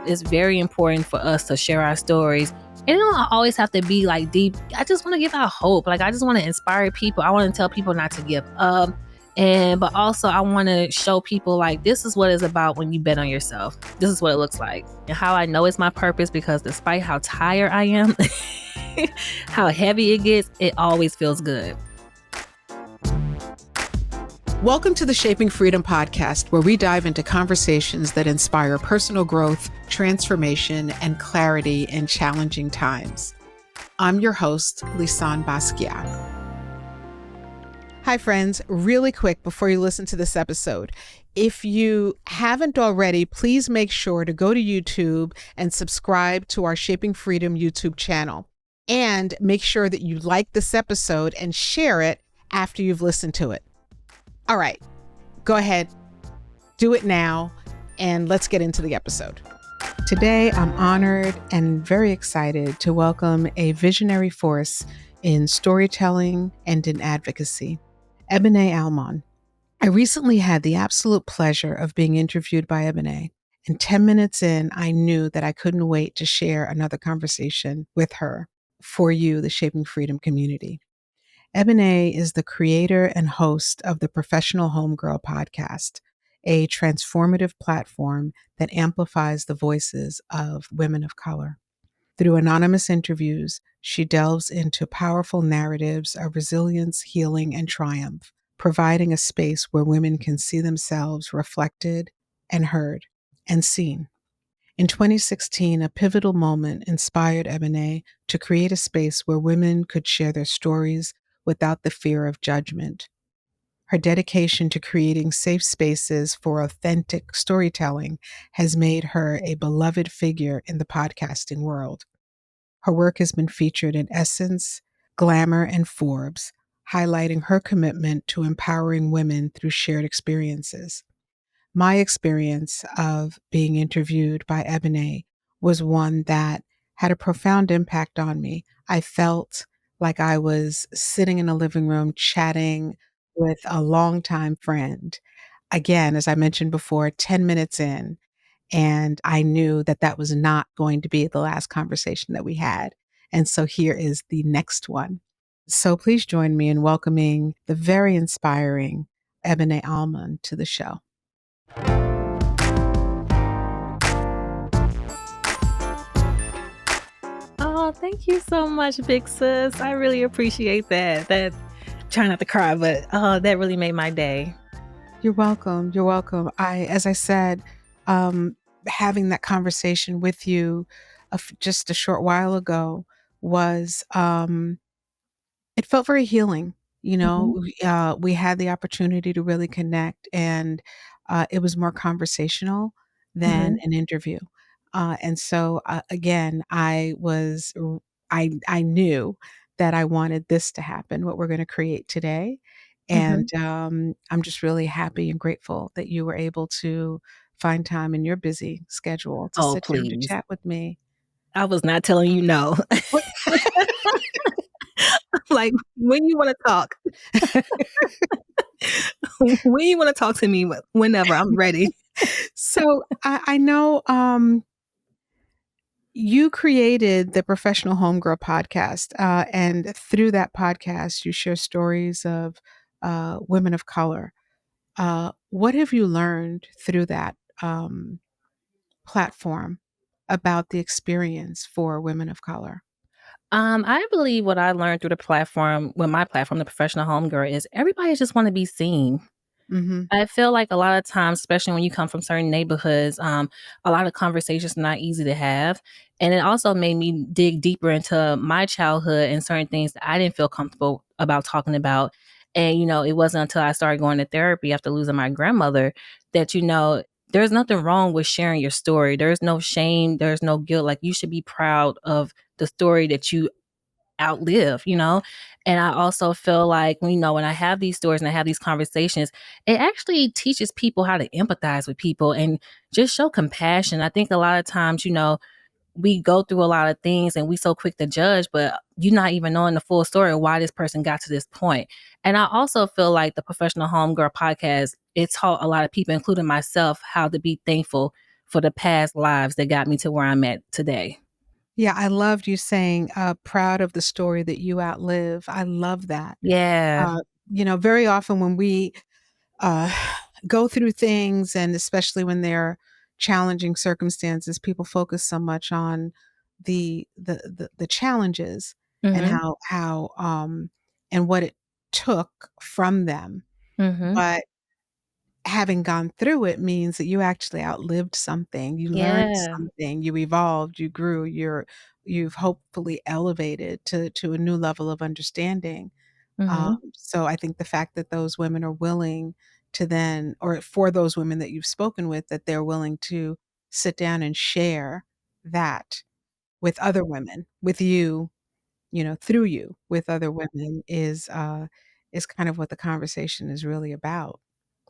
it's very important for us to share our stories. And it don't always have to be like deep. I just want to give out hope. Like, I just want to inspire people. I want to tell people not to give up. But also I want to show people like, this is what it's about when you bet on yourself. This is what it looks like. And how I know it's my purpose, because despite how tired I am, how heavy it gets, it always feels good. Welcome to the Shaping Freedom podcast, where we dive into conversations that inspire personal growth, transformation, and clarity in challenging times. I'm your host, Lisane Basquiat. Hi, friends. Really quick before you listen to this episode, if you haven't already, please make sure to go to YouTube and subscribe to our Shaping Freedom YouTube channel. And make sure that you like this episode and share it after you've listened to it. All right, go ahead, do it now, and let's get into the episode. Today, I'm honored and very excited to welcome a visionary force in storytelling and in advocacy, Eboné Almon. I recently had the absolute pleasure of being interviewed by Eboné, and 10 minutes in, I knew that I couldn't wait to share another conversation with her for you, the Shaping Freedom community. Eboné is the creator and host of the Professional Homegirl podcast, a transformative platform that amplifies the voices of women of color. Through anonymous interviews, she delves into powerful narratives of resilience, healing, and triumph, providing a space where women can see themselves reflected and heard and seen. In 2016, a pivotal moment inspired Eboné to create a space where women could share their stories without the fear of judgment. Her dedication to creating safe spaces for authentic storytelling has made her a beloved figure in the podcasting world. Her work has been featured in Essence, Glamour, and Forbes, highlighting her commitment to empowering women through shared experiences. My experience of being interviewed by Eboné was one that had a profound impact on me. I felt like I was sitting in a living room chatting with a longtime friend. Again, as I mentioned before, 10 minutes in, and I knew that that was not going to be the last conversation that we had. And so here is the next one. So please join me in welcoming the very inspiring Eboné Almon to the show. Oh, thank you so much, big sis. I really appreciate that. Try not to cry, but that really made my day. You're welcome. You're welcome. As I said, having that conversation with you just a short while ago was, it felt very healing. You know, we had the opportunity to really connect, and it was more conversational than an interview. And so again, I knew that I wanted this to happen, what we're going to create today. And I'm just really happy and grateful that you were able to find time in your busy schedule to Oh, sit down to please. chat with me. I was not telling you no. What- Like, when you want to talk, when you want to talk to me, whenever I'm ready. So I know you created the Professional Homegirl podcast, and through that podcast, you share stories of women of color. What have you learned through that platform about the experience for women of color? I believe what I learned through the platform, with my platform, the Professional Homegirl, is everybody just want to be seen. Mm-hmm. I feel like a lot of times, especially when you come from certain neighborhoods, a lot of conversations are not easy to have. And it also made me dig deeper into my childhood and certain things that I didn't feel comfortable about talking about. And, it wasn't until I started going to therapy after losing my grandmother that, there's nothing wrong with sharing your story. There's no shame. There's no guilt. Like, you should be proud of the story that you outlive. And I also feel like, when I have these stories and I have these conversations, it actually teaches people how to empathize with people and just show compassion. I think a lot of times, we go through a lot of things and we so quick to judge, but you're not even knowing the full story of why this person got to this point. And I also feel like the Professional Homegirl podcast, it taught a lot of people, including myself, how to be thankful for the past lives that got me to where I'm at today. Yeah, I loved you saying, proud of the story that you outlive. I love that. Yeah. Uh, very often when we uh, go through things, and especially when they're challenging circumstances, people focus so much on the challenges and Mhm. how and what it took from them. Mhm. But having gone through it means that you actually outlived something, you learned Yeah. something, you evolved, you grew, you've hopefully elevated to a new level of understanding. Mhm. So I think the fact that those women are willing to then, or for those women that you've spoken with, that they're willing to sit down and share that with other women, with you, through you, with other women is kind of what the conversation is really about.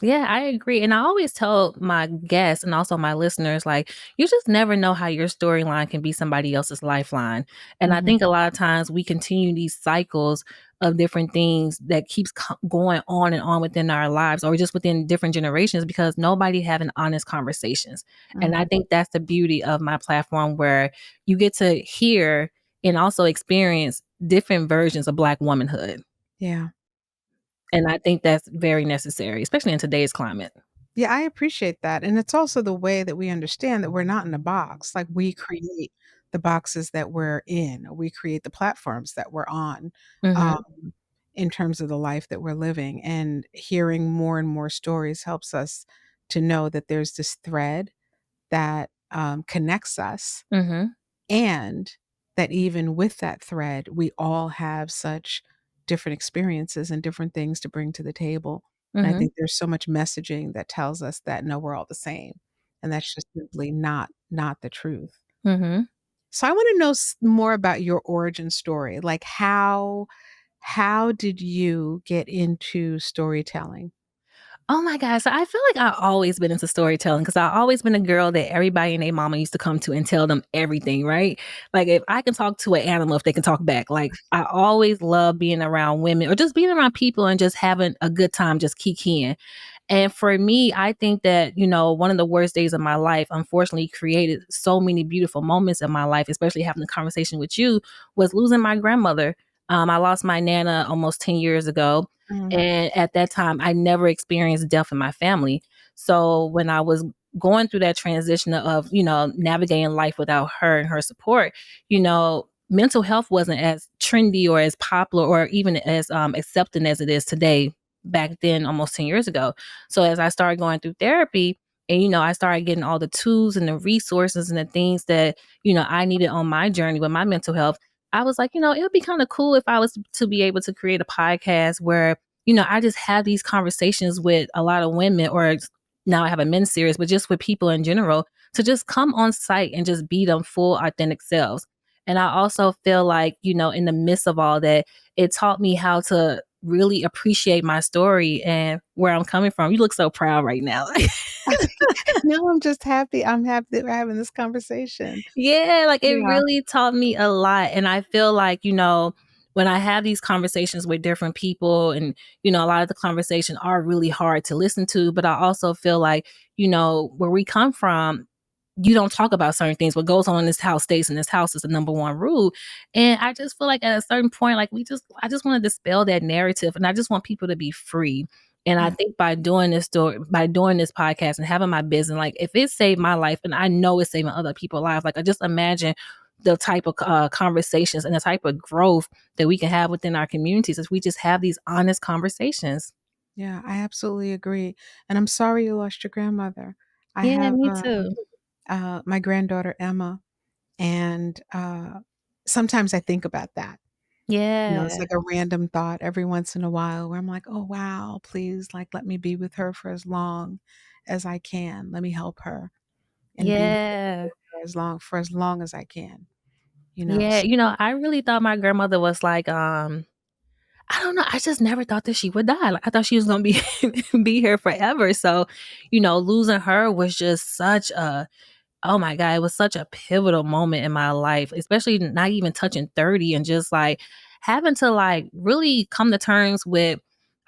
Yeah, I agree. And I always tell my guests and also my listeners, like, you just never know how your storyline can be somebody else's lifeline. And I Mhm. think a lot of times we continue these cycles of different things that keeps going on and on within our lives or just within different generations because nobody having honest conversations. And I Mhm. think that's the beauty of my platform where you get to hear and also experience different versions of Black womanhood. Yeah. And I think that's very necessary, especially in today's climate. Yeah, I appreciate that, and it's also the way that we understand that we're not in a box, like, we create the boxes that we're in, or we create the platforms that we're on, Mhm. um, in terms of the life that we're living, and hearing more and more stories helps us to know that there's this thread that, connects us, Mhm. and that even with that thread, we all have such different experiences and different things to bring to the table. And I Mhm. think there's so much messaging that tells us that no, we're all the same. And that's just simply not the truth. Mhm. So I want to know more about your origin story. Like how did you get into storytelling? Oh my gosh, so I feel like I've always been into storytelling because 'cause I've always been a girl that everybody and their mama used to come to and tell them everything, right? Like, if I can talk to an animal, if they can talk back, like, I always love being around women or just being around people and just having a good time, just kikiing. And for me, I think that, one of the worst days of my life, unfortunately, created so many beautiful moments in my life, especially having a conversation with you, was losing my grandmother. I lost my Nana almost 10 years ago. Mm, And at that time, I never experienced death in my family. So when I was going through that transition of, navigating life without her and her support, mental health wasn't as trendy or as popular or even as accepted as it is today back then almost 10 years ago. So as I started going through therapy and, I started getting all the tools and the resources and the things that, I needed on my journey with my mental health, I was like, it would be kind of cool if I was to be able to create a podcast where, I just have these conversations with a lot of women or now I have a men's series, but just with people in general to just come on site and just be them full authentic selves. And I also feel like, in the midst of all that, it taught me how to really appreciate my story and where I'm coming from. You look so proud right now. no, I'm just happy. I'm happy that we're having this conversation. Yeah, like it Yeah. really taught me a lot. And I feel like, when I have these conversations with different people and, a lot of the conversation are really hard to listen to, but I also feel like, where we come from, you don't talk about certain things. What goes on in this house stays in this house is the number one rule. And I just feel like at a certain point, like I just want to dispel that narrative and I just want people to be free. And I Yeah. think by doing this podcast and having my business, like if it saved my life and I know it's saving other people's lives, like I just imagine the type of conversations and the type of growth that we can have within our communities if we just have these honest conversations. Yeah, I absolutely agree, and I'm sorry you lost your grandmother. I Yeah, have, me too. my granddaughter, Emma, and, sometimes I think about that. It's Yeah. like a random thought every once in a while where I'm like, "Oh, wow, please, like, let me be with her for as long as I can. Let me help her and be Yeah. for as long as I can," Yeah, so I really thought my grandmother was like, I don't know, I just never thought that she would die. Like I thought she was gonna be be here forever. So, losing her was just such a oh my God, it was such a pivotal moment in my life, especially not even touching 30 and just like having to like really come to terms with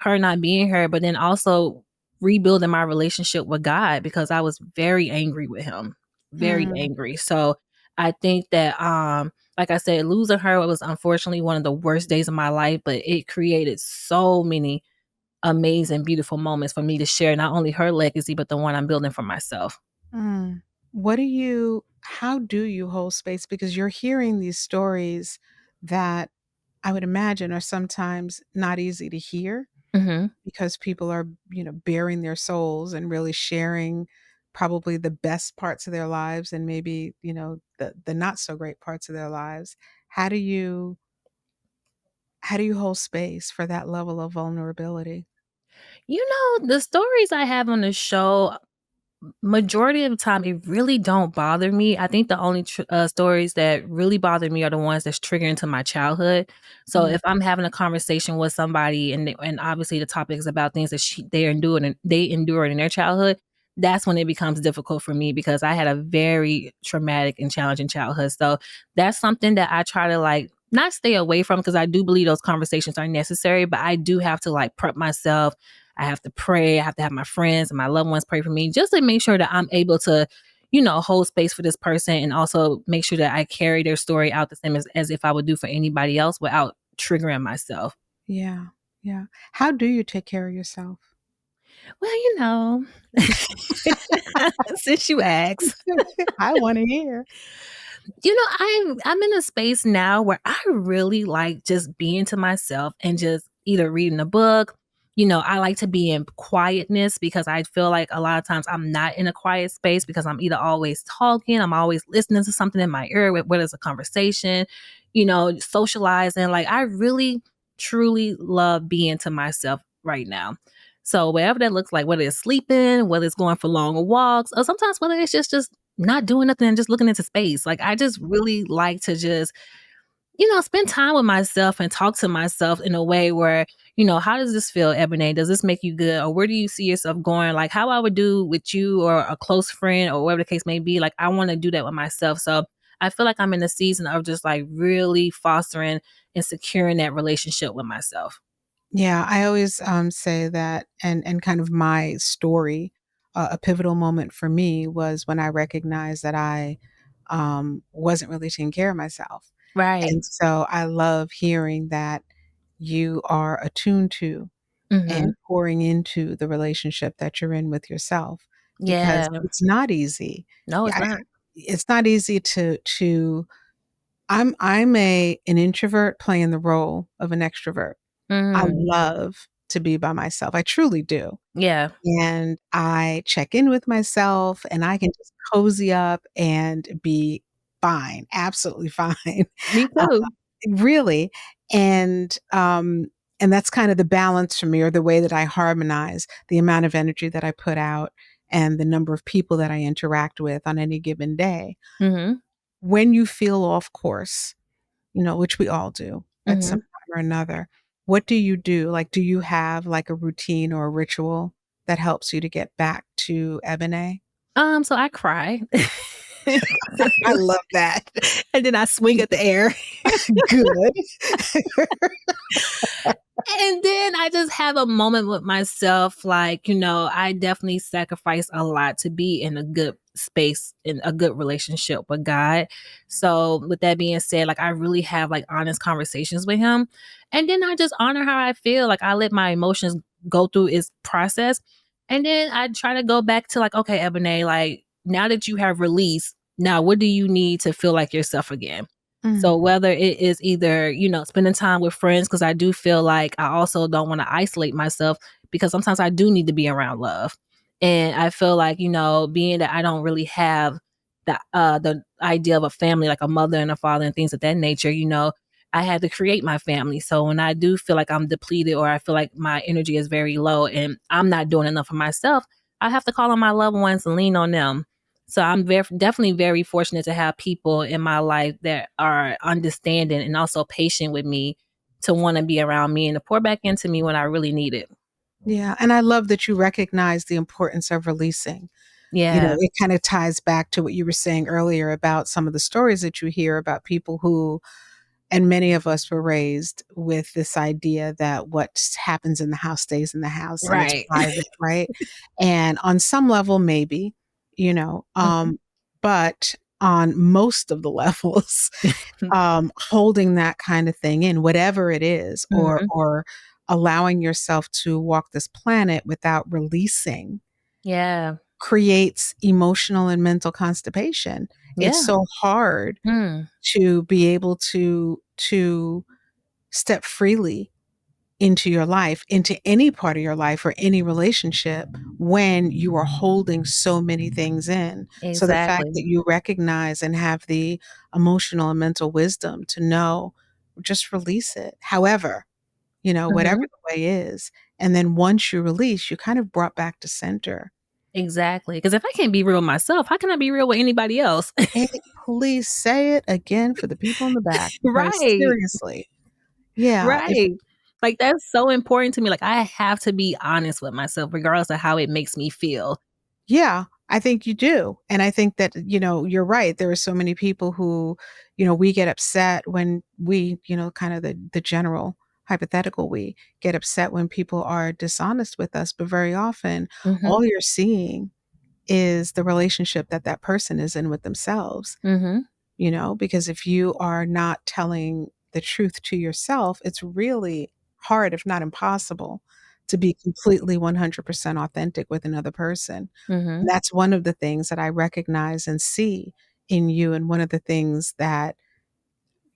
her not being here, but then also rebuilding my relationship with God because I was very angry with him. very Mm, angry. So I think that like I said, losing her was unfortunately one of the worst days of my life, but it created so many amazing, beautiful moments for me to share not only her legacy, but the one I'm building for myself. mm. How do you hold space? Because you're hearing these stories that I would imagine are sometimes not easy to hear Mhm. because people are, bearing their souls and really sharing probably the best parts of their lives and maybe, the not so great parts of their lives. How do you how do you hold space for that level of vulnerability? You know, the stories I have on the show, majority of the time, it really don't bother me. I think the only stories that really bother me are the ones that's triggering to my childhood. So Mm, if I'm having a conversation with somebody and obviously the topic is about things that they endured in their childhood, that's when it becomes difficult for me because I had a very traumatic and challenging childhood. So that's something that I try to like not stay away from because I do believe those conversations are necessary, but I do have to like prep myself. I have to pray. I have to have my friends and my loved ones pray for me just to make sure that I'm able to, hold space for this person and also make sure that I carry their story out the same as if I would do for anybody else without triggering myself. yeah, yeah. How do you take care of yourself? Well, since you asked, I wanna hear. I'm in a space now where I really like just being to myself and just either reading a book. I like to be in quietness because I feel like a lot of times I'm not in a quiet space because I'm either always talking, I'm always listening to something in my ear, whether it's a conversation, socializing. Like I really, truly love being to myself right now. So whatever that looks like, whether it's sleeping, whether it's going for longer walks, or sometimes whether it's just not doing nothing and just looking into space. Like I just really like to just, spend time with myself and talk to myself in a way where, how does this feel, Ebony? Does this make you good? Or where do you see yourself going? Like how I would do with you or a close friend or whatever the case may be. Like I want to do that with myself. So I feel like I'm in a season of just like really fostering and securing that relationship with myself. Yeah, I always, say that and kind of my story, a pivotal moment for me was when I recognized that I, wasn't really taking care of myself, Right. and so I love hearing that you are attuned to Mm-hmm. and pouring into the relationship that you're in with yourself because Yeah. it's not easy. No, Yeah, it's not. it's not easy to I'm an introvert playing the role of an extrovert. I Mm. love to be by myself, I truly do, Yeah. and I check in with myself, and I can just cozy up and be fine, absolutely fine. Me Uh, too. really, and that's kind of the balance for me or the way that I harmonize the amount of energy that I put out and the number of people that I interact with on any given day. Mm-hmm. When you feel off course, which we all do at some Mm-hmm. time or another. What do you do? Like, do you have like a routine or a ritual that helps you to get back to Ebony? So I cry. I love that. And then I swing at the air. Good. And then I just have a moment with myself. Like, I definitely sacrifice a lot to be in a good space, in a good relationship with God. So, with that being said, like, I really have like honest conversations with Him. And then I just honor how I feel. Like, I let my emotions go through its process. And then I try to go back to, like, okay, Ebony, like, now that you have released, now what do you need to feel like yourself again? Mm, So whether it is either, spending time with friends, because I do feel like I also don't want to isolate myself because sometimes I do need to be around love. And I feel like, being that I don't really have the idea of a family, like a mother and a father and things of that nature, I had to create my family. So when I do feel like I'm depleted or I feel like my energy is very low and I'm not doing enough for myself, I have to call on my loved ones and lean on them. So I'm definitely very fortunate to have people in my life that are understanding and also patient with me to want to be around me and to pour back into me when I really need it. yeah, and I love that you recognize the importance of releasing. Yeah. It kinda ties back to what you were saying earlier about some of the stories that you hear about people who and many of us were raised with this idea that what happens in the house stays in the house and it's Right. private, right? And on some level, maybe, you know, Mhm. um, but on most of the levels, holding that kind of thing in, whatever it is, Mhm. or allowing yourself to walk this planet without releasing Yeah. creates emotional and mental constipation. It's Yeah. so hard Mm. to be able to step freely into your life, into any part of your life or any relationship when you are holding so many things in. So the fact Exactly. that you recognize and have the emotional and mental wisdom to know, just release it. However, whatever Mhm. the way is. And then once you release, you kind of brought back to center. Exactly. Because if I can't be real with myself, how can I be real with anybody else? And please say it again for the people in the back, because Right. seriously, yeah, if Right. Like, that's so important to me. Like, I have to be honest with myself regardless of how it makes me feel. yeah, I think you do. And I think that, you're right. There are so many people who, we get upset when we, kind of the general hypothetical, we get upset when people are dishonest with us. But very often, Mhm. all you're seeing is the relationship that that person is in with themselves. Mhm. Because if you are not telling the truth to yourself, it's really hard, if not impossible, to be completely 100% authentic with another person. And Mhm. that's one of the things that I recognize and see in you. And one of the things that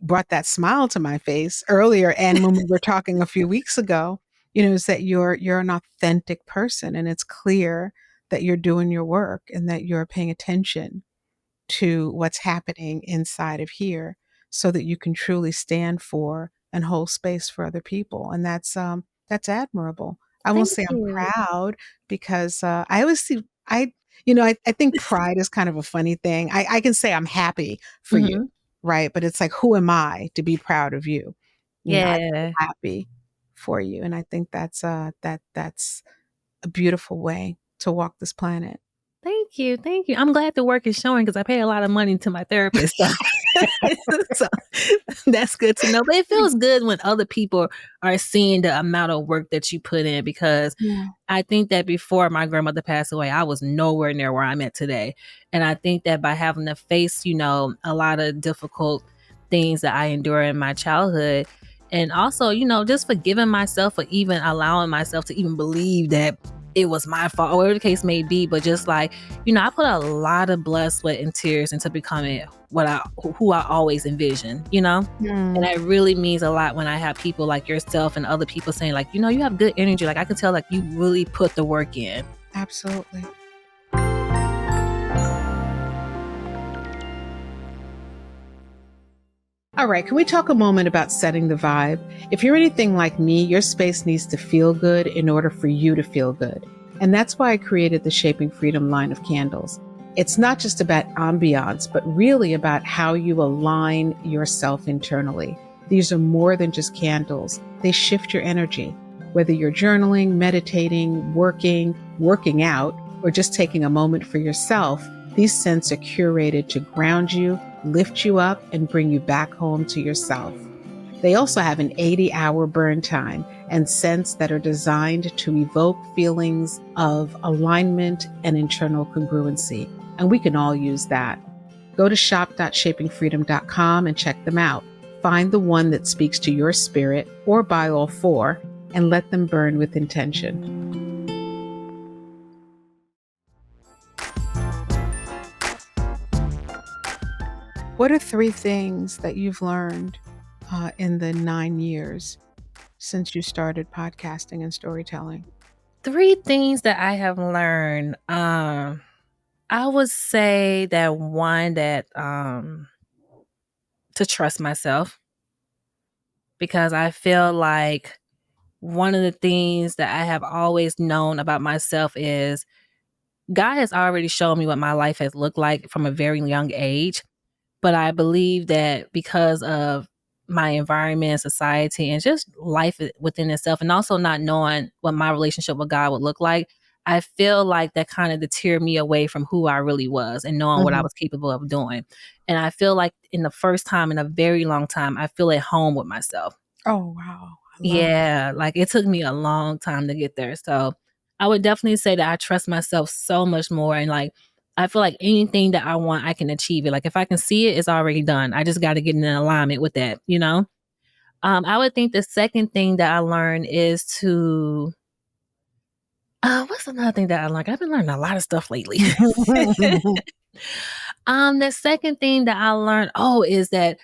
brought that smile to my face earlier, and when we were talking a few weeks ago, is that you're an authentic person, and it's clear that you're doing your work and that you're paying attention to what's happening inside of here so that you can truly stand for and hold space for other people. And that's admirable. I won't Thank say I'm you. proud, because I always see I think pride is kind of a funny thing. I can say I'm happy for you, Mhm. right? But it's like, who am I to be proud of you? I feel Yeah. happy for you. And I think that's a beautiful way to walk this planet. Thank you, thank you. I'm glad the work is showing because I pay a lot of money to my therapist, so so that's good to know, but it feels good when other people are seeing the amount of work that you put in because Yeah. I think that before my grandmother passed away, I was nowhere near where I'm at today, and I think that by having to face, a lot of difficult things that I endured in my childhood, and also, just forgiving myself for even allowing myself to even believe that it was my fault, or whatever the case may be, but just like, I put a lot of blood, sweat, and tears into becoming who I always envisioned. And Mm, that really means a lot when I have people like yourself and other people saying, like, you have good energy. Like, I can tell, like, you really put the work in. absolutely. All right, can we talk a moment about setting the vibe? If you're anything like me, your space needs to feel good in order for you to feel good. And that's why I created the Shaping Freedom line of candles. It's not just about ambiance, but really about how you align yourself internally. These are more than just candles, they shift your energy. Whether you're journaling, meditating, working out, or just taking a moment for yourself, these scents are curated to ground you, lift you up, and bring you back home to yourself. They also have an 80-hour burn time and scents that are designed to evoke feelings of alignment and internal congruency. And we can all use that. Go to shop.shapingfreedom.com and check them out. Find the one that speaks to your spirit, or buy all four, and let them burn with intention. What are three things that you've learned in the 9 years since you started podcasting and storytelling? Three things that I have learned. I would say that one, that to trust myself, because I feel like one of the things that I have always known about myself is God has already shown me what my life has looked like from a very young age. But I believe that because of my environment, society, and just life within itself, and also not knowing what my relationship with God would look like, I feel like that kind of deterred me away from who I really was and knowing what I Mhm. was capable of doing. And I feel like in the first time in a very long time, I feel at home with myself. Oh, wow. I love that. Yeah, like, it took me a long time to get there, so I would definitely say that I trust myself so much more, and, like, I feel like anything that I want, I can achieve it. Like if I can see it, it's already done. I just got to get in alignment with that, you know? I would think the second thing that I learned is to, what's another thing that I learned? I've been learning a lot of stuff lately. The second thing that I learned, is that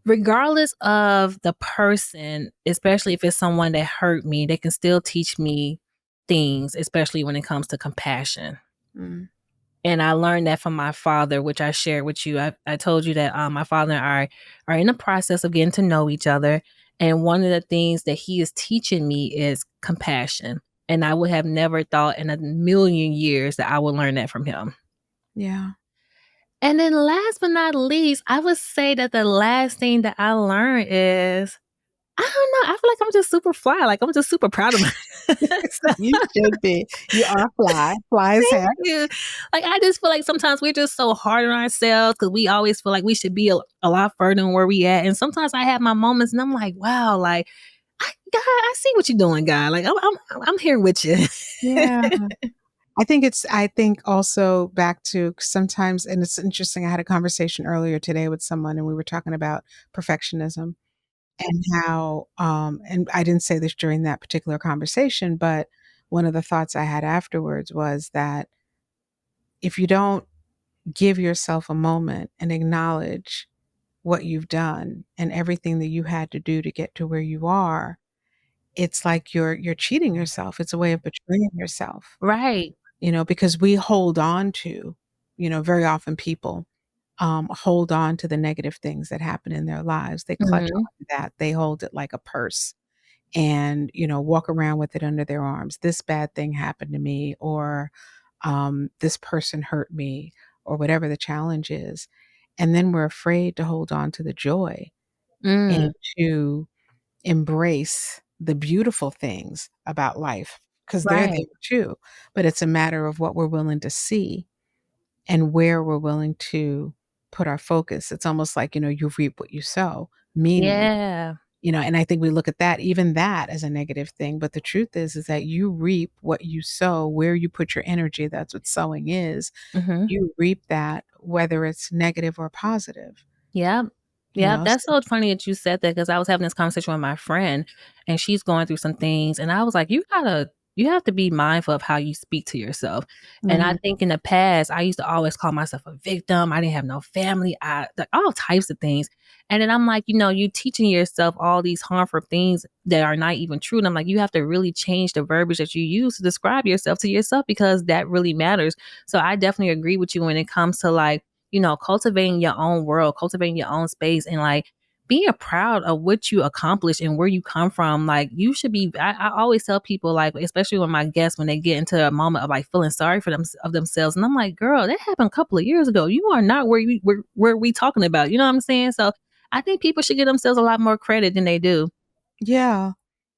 regardless of the person, especially if it's someone that hurt me, they can still teach me things, especially when it comes to compassion. Mm. And I learned that from my father, which I shared with you. I told you that my father and I are in the process of getting to know each other. And one of the things that he is teaching me is compassion. And I would have never thought in a million years that I would learn that from him. Yeah. And then last but not least, I would say that the last thing that I learned is, I don't know, I feel like I'm just super fly. Like I'm just super proud of myself. You should be. You are fly. Fly as heck. Yeah. Like I just feel like sometimes we're just so hard on ourselves because we always feel like we should be a lot further than where we at. And sometimes I have my moments and I'm like, wow, like God, I see what you're doing, God. Like I'm here with you. Yeah. I think also back to sometimes, and it's interesting, I had a conversation earlier today with someone and we were talking about perfectionism and how, and I didn't say this during that particular conversation, but one of the thoughts I had afterwards was that if you don't give yourself a moment and acknowledge what you've done and everything that you had to do to get to where you are, it's like you're cheating yourself. It's a way of betraying yourself. Right. Because we hold on to, very often people hold on to the negative things that happen in their lives. They clutch Hmm. on to that. They hold it like a purse and, walk around with it under their arms. This bad thing happened to me, or this person hurt me, or whatever the challenge is. And then we're afraid to hold on to the joy and Mm. to embrace the beautiful things about life because they're there Right. too. But it's a matter of what we're willing to see and where we're willing to put our focus. It's almost like, you reap what you sow, meaning, Yeah. and I think we look at that, even that as a negative thing. But the truth is that you reap what you sow, where you put your energy. That's what sowing is. Hmm. You reap that, whether it's negative or positive, Yeah. Yeah, that's So, so funny that you said that because I was having this conversation with my friend and she's going through some things and I was like, you have to be mindful of how you speak to yourself. And I mhm. think in the past, I used to always call myself a victim. I didn't have no family. I like all types of things. And then I'm like, you teaching yourself all these harmful things that are not even true. And I'm like, you have to really change the verbiage that you use to describe yourself to yourself because that really matters. So I definitely agree with you when it comes to like, cultivating your own world, cultivating your own space, and like being proud of what you accomplished and where you come from. Like you should be. I always tell people, like especially when my guests when they get into a moment of like feeling sorry for them of themselves, and I'm like, girl, that happened a couple of years ago. You are not where we talking about. You know what I'm saying? So I think people should give themselves a lot more credit than they do. Yeah,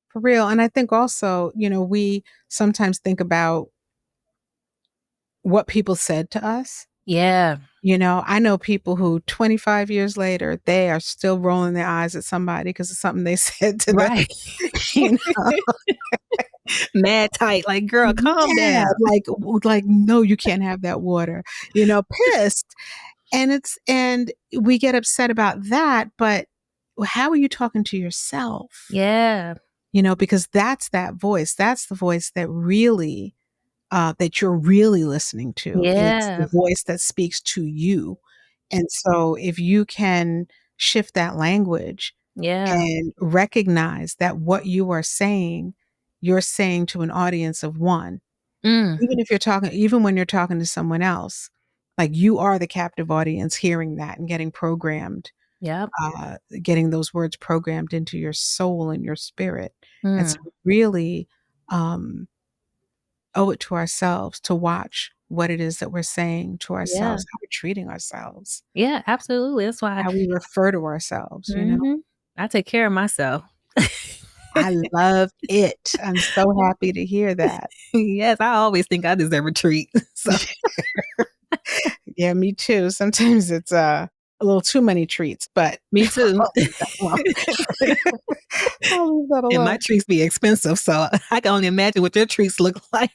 for real. And I think also, we sometimes think about what people said to us. Yeah. I know people who 25 years later, they are still rolling their eyes at somebody because of something they said to them. Right. You know? Mad tight. Like, girl, calm Yeah, down. like, "No, you can't have that water," pissed. And we get upset about that, but how are you talking to yourself? Yeah. Because that's that voice. That's the voice that really that you're really listening to. It's the Yeah. voice that speaks to you. And so if you can shift that language Yeah. and recognize that what you are saying, you're saying to an audience of one. Mm. Even when you're talking to someone else, like you are the captive audience hearing that and getting programmed, Yep. getting those words programmed into your soul and your spirit. And so Mm. really, um, owe it to ourselves to watch what it is that we're saying to Yeah. ourselves, how we're treating ourselves, Yeah, absolutely. That's why how we refer to ourselves. mhm, I take care of myself. I love it. I'm so happy to hear that. Yes, I always think I deserve a treat. So Yeah, me too. Sometimes it's, a little too many treats, but me too. I'll leave that alone. I'll leave that And my alone. treats be expensive, so I can only imagine what your treats look like.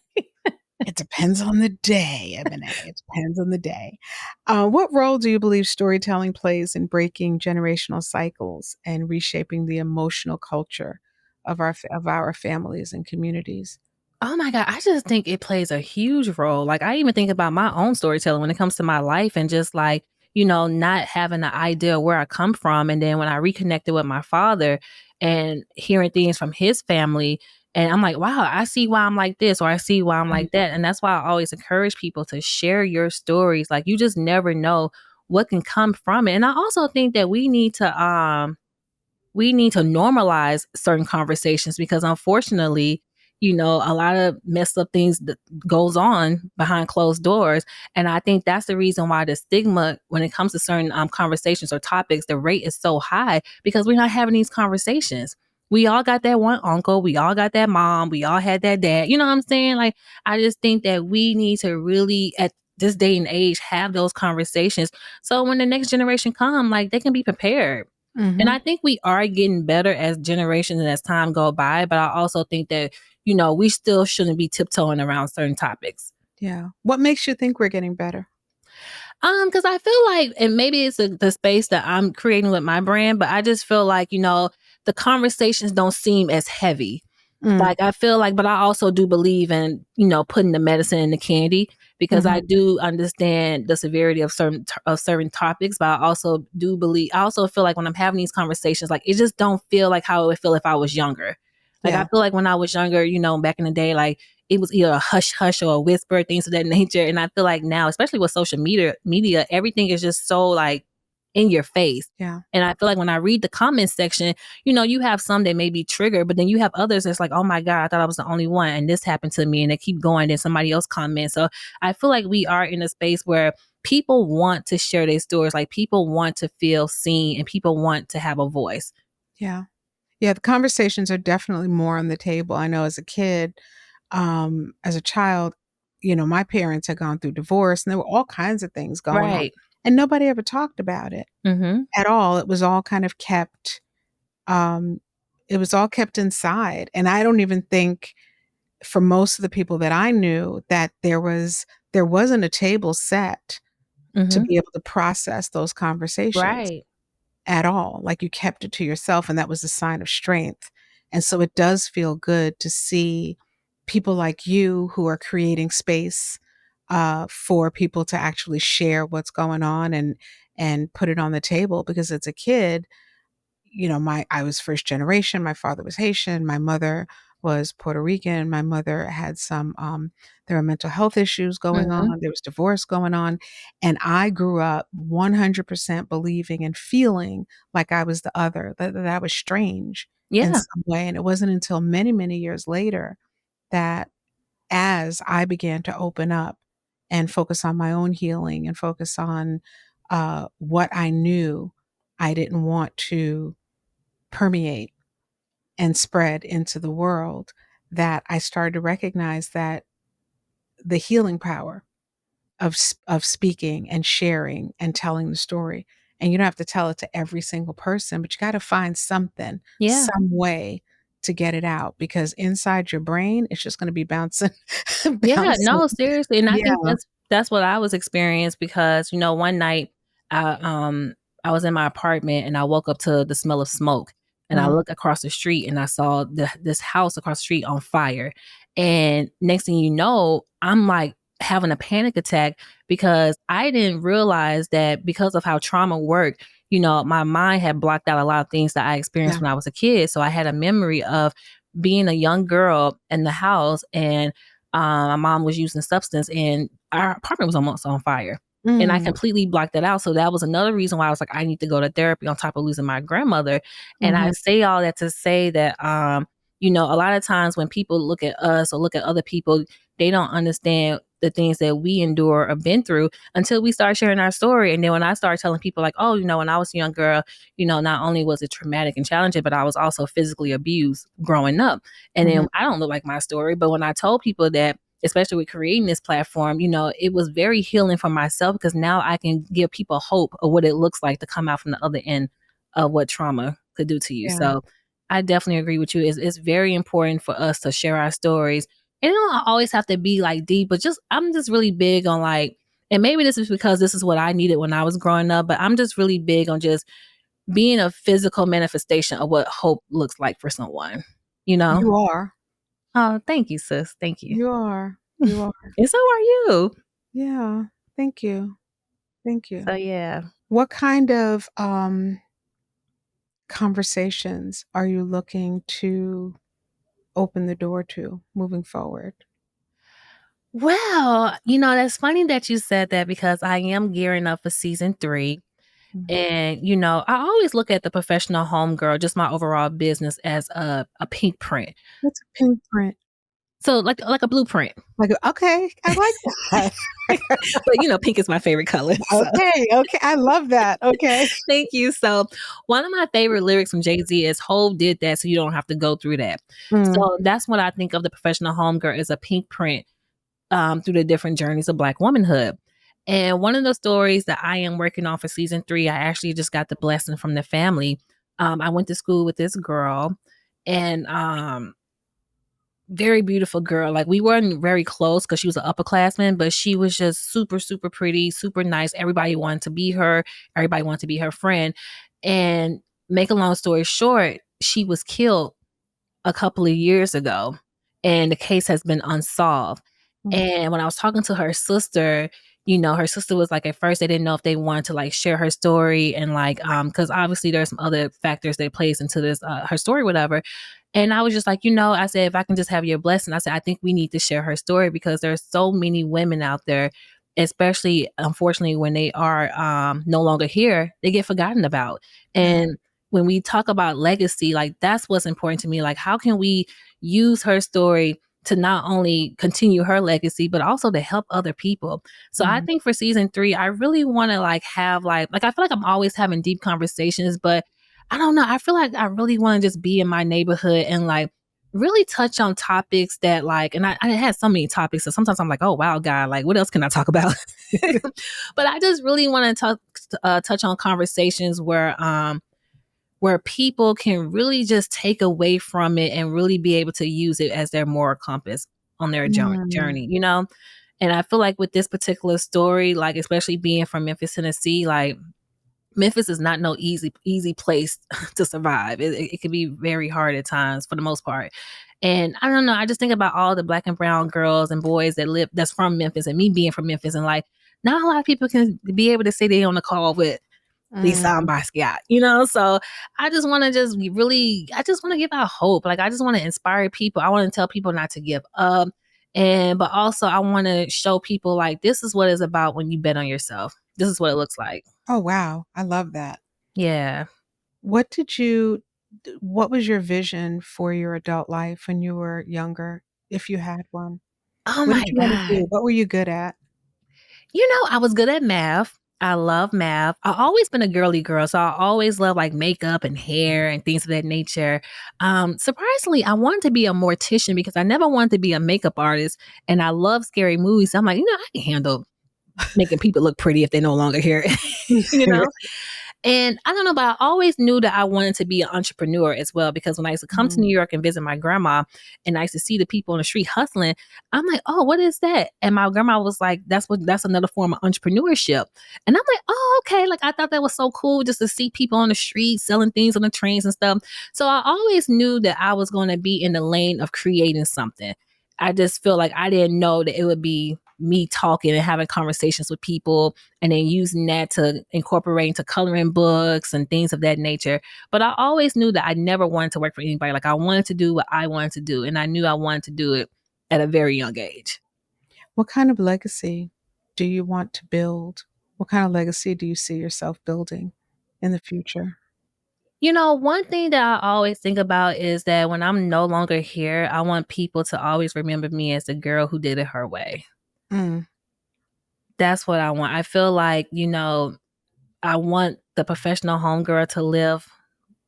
It depends on the day, Eboné. It depends on the day. What role do you believe storytelling plays in breaking generational cycles and reshaping the emotional culture of our families and communities? Oh my god, I just think it plays a huge role. Like, I even think about my own storytelling when it comes to my life and just like, not having an idea where I come from. And then when I reconnected with my father and hearing things from his family, and I'm like, wow, I see why I'm like this, or I see why I'm Mhm. like that. And that's why I always encourage people to share your stories. Like, you just never know what can come from it. And I also think that we need to normalize certain conversations because unfortunately, a lot of messed up things that goes on behind closed doors. And I think that's the reason why the stigma when it comes to certain conversations or topics, the rate is so high because we're not having these conversations. We all got that one uncle, we all got that mom, we all had that dad. You know what I'm saying? Like, I just think that we need to really at this day and age have those conversations so when the next generation come, like they can be prepared. And Mhm. I think we are getting better as generations and as time go by, but I also think that, we still shouldn't be tiptoeing around certain topics. Yeah. What makes you think we're getting better? Because I feel like, and maybe it's the space that I'm creating with my brand, but I just feel like, the conversations don't seem as heavy. Mm. Like, I feel like but I also do believe in, putting the medicine in the candy because Mhm. I do understand the severity of certain topics, but I also feel like when I'm having these conversations, like, it just don't feel like how it would feel if I was younger. Like, I Yeah. feel like when I was younger, back in the day, like, it was either a hush hush or a whisper, things of that nature, and I feel like now, especially with social media, everything is just so, like, in your face. Yeah. And I feel like when I read the comments section, you have some that may be triggered, but then you have others that's like, oh my God, I thought I was the only one. And this happened to me. And they keep going. Then somebody else comments. So I feel like we are in a space where people want to share their stories. Like people want to feel seen and people want to have a voice. Yeah. Yeah, the conversations are definitely more on the table. I know as a kid, as a child, my parents had gone through divorce and there were all kinds of things going on. Right. And nobody ever talked about it Mm-hmm. at all. It was all kind of kept, um, it was all kept inside. And I don't even think for most of the people that I knew that there wasn't a table set to Mm-hmm. be able to process those conversations Right. at all. Like you kept it to yourself, and that was a sign of strength. And so it does feel good to see people like you who are creating space for people to actually share what's going on and put it on the table. Because as a kid, my I was first generation. My father was Haitian. My mother was Puerto Rican. My mother had some there were mental health issues going on. Mm-hmm. There was divorce going on. And I grew up 100% believing and feeling like I was the other, that I was strange in Yeah. some way. And it wasn't until many, many years later that as I began to open up and focus on my own healing and focus on what I knew I didn't want to permeate and spread into the world, that I started to recognize that the healing power of speaking and sharing and telling the story. And you don't have to tell it to every single person, but you got to find something, Yeah. some way to get it out because inside your brain, it's just going to be bouncing, Yeah, bouncing. no, seriously, and I Yeah. think that's what I was experienced because, one night I I was in my apartment and I woke up to the smell of smoke and I Mm, looked across the street and I saw this house across the street on fire. And next thing you know, I'm like having a panic attack because I didn't realize that because of how trauma worked, my mind had blocked out a lot of things that I experienced yeah. when I was a kid. So I had a memory of being a young girl in the house and my mom was using substance and our apartment was almost on fire. And I Mm, completely blocked that out. So that was another reason why I was like, I need to go to therapy on top of losing my grandmother. And I mhm, say all that to say that, a lot of times when people look at us or look at other people, they don't understand the things that we endure or been through until we start sharing our story. And then when I start telling people like, oh, when I was a young girl, not only was it traumatic and challenging, but I was also physically abused growing up. And mhm, then I don't look like my story, but when I told people that, especially with creating this platform, it was very healing for myself because now I can give people hope of what it looks like to come out from the other end of what trauma could do to you. yeah. So I definitely agree with you. It's very important for us to share our stories it don't always have to be like deep, but just I'm just really big on like, and maybe this is because this is what I needed when I was growing up, but I'm just really big on just being a physical manifestation of what hope looks like for someone, you know? You are. Oh, thank you, sis. Thank you. You are. You are. And so are you. Yeah. Thank you. Thank you. So yeah. What kind of conversations are you looking to open the door to moving forward? Well, that's funny that you said that because I am gearing up for season 3. Mhm. And, I always look at the professional homegirl, just my overall business, as a pink print. What's a pink print? So like a blueprint. Like, okay, I like that. But pink is my favorite color. So Okay, okay, I love that. Okay. thank you. So one of my favorite lyrics from Jay-Z is Hove did that so you don't have to go through that. Mm. So that's what I think of the professional homegirl as a pink print through the different journeys of Black womanhood. And one of the stories that I am working on for season 3, I actually just got the blessing from the family. I went to school with this girl, and very beautiful girl. Like we weren't very close because she was an upperclassman, but she was just super, super pretty, super nice. Everybody wanted to be her. Everybody wanted to be her friend. And make a long story short, she was killed a couple of years ago, and the case has been unsolved. Mm. And when I was talking to her sister, her sister was like, at first they didn't know if they wanted to like share her story and like, because obviously there's some other factors that plays into this her story, whatever. And I was just like, I said, if I can just have your blessing, I said, I think we need to share her story because there's so many women out there, especially unfortunately when they are no longer here, they get forgotten about. Yeah. And when we talk about legacy, like that's what's important to me. Like, how can we use her story to not only continue her legacy, but also to help other people? So I Mhm. think for season 3, I really want to like have like I feel like I'm always having deep conversations, but I don't know. I feel like I really want to just be in my neighborhood and like really touch on topics that like, and I had so many topics. So sometimes I'm like, oh wow, God, like what else can I talk about? But I just really want to touch on conversations where people can really just take away from it and really be able to use it as their moral compass on their Mm. journey. And I feel like with this particular story, like especially being from Memphis, Tennessee, like Memphis is not no easy place to survive. It can be very hard at times for the most part. And I don't know, I just think about all the Black and brown girls and boys that's from Memphis, and me being from Memphis, and like not a lot of people can be able to say they on the call with Lisane Mm. Basquiat. So I just want to I just want to give out hope. Like I just want to inspire people. I want to tell people not to give up. But also I want to show people like this is what it's about when you bet on yourself. This is what it looks like. Oh, wow. I love that. Yeah. What did you what was your vision for your adult life when you were younger, if you had one? Oh What my did you wanna God. do? What were you good at? I was good at math. I love math. I always been a girly girl, so I always love like makeup and hair and things of that nature. Surprisingly, I wanted to be a mortician because I never wanted to be a makeup artist, and I love scary movies. So I'm like, I can handle making people look pretty if they're no longer here, you know? And I don't know, but I always knew that I wanted to be an entrepreneur as well because when I used to come to Mhm. New York and visit my grandma and I used to see the people on the street hustling, I'm like, oh, what is that? And my grandma was like, that's another form of entrepreneurship. And I'm like, oh, okay. Like I thought that was so cool just to see people on the street selling things on the trains and stuff. So I always knew that I was going to be in the lane of creating something. I just feel like I didn't know that it would be me talking and having conversations with people and then using that to incorporate into coloring books and things of that nature. But I always knew that I never wanted to work for anybody. Like I wanted to do what I wanted to do, and I knew I wanted to do it at a very young age. What kind of legacy do you want to build? What kind of legacy do you see yourself building in the future? One thing that I always think about is that when I'm no longer here, I want people to always remember me as the girl who did it her way. Mm. That's what I want. I feel like, I want the professional homegirl to live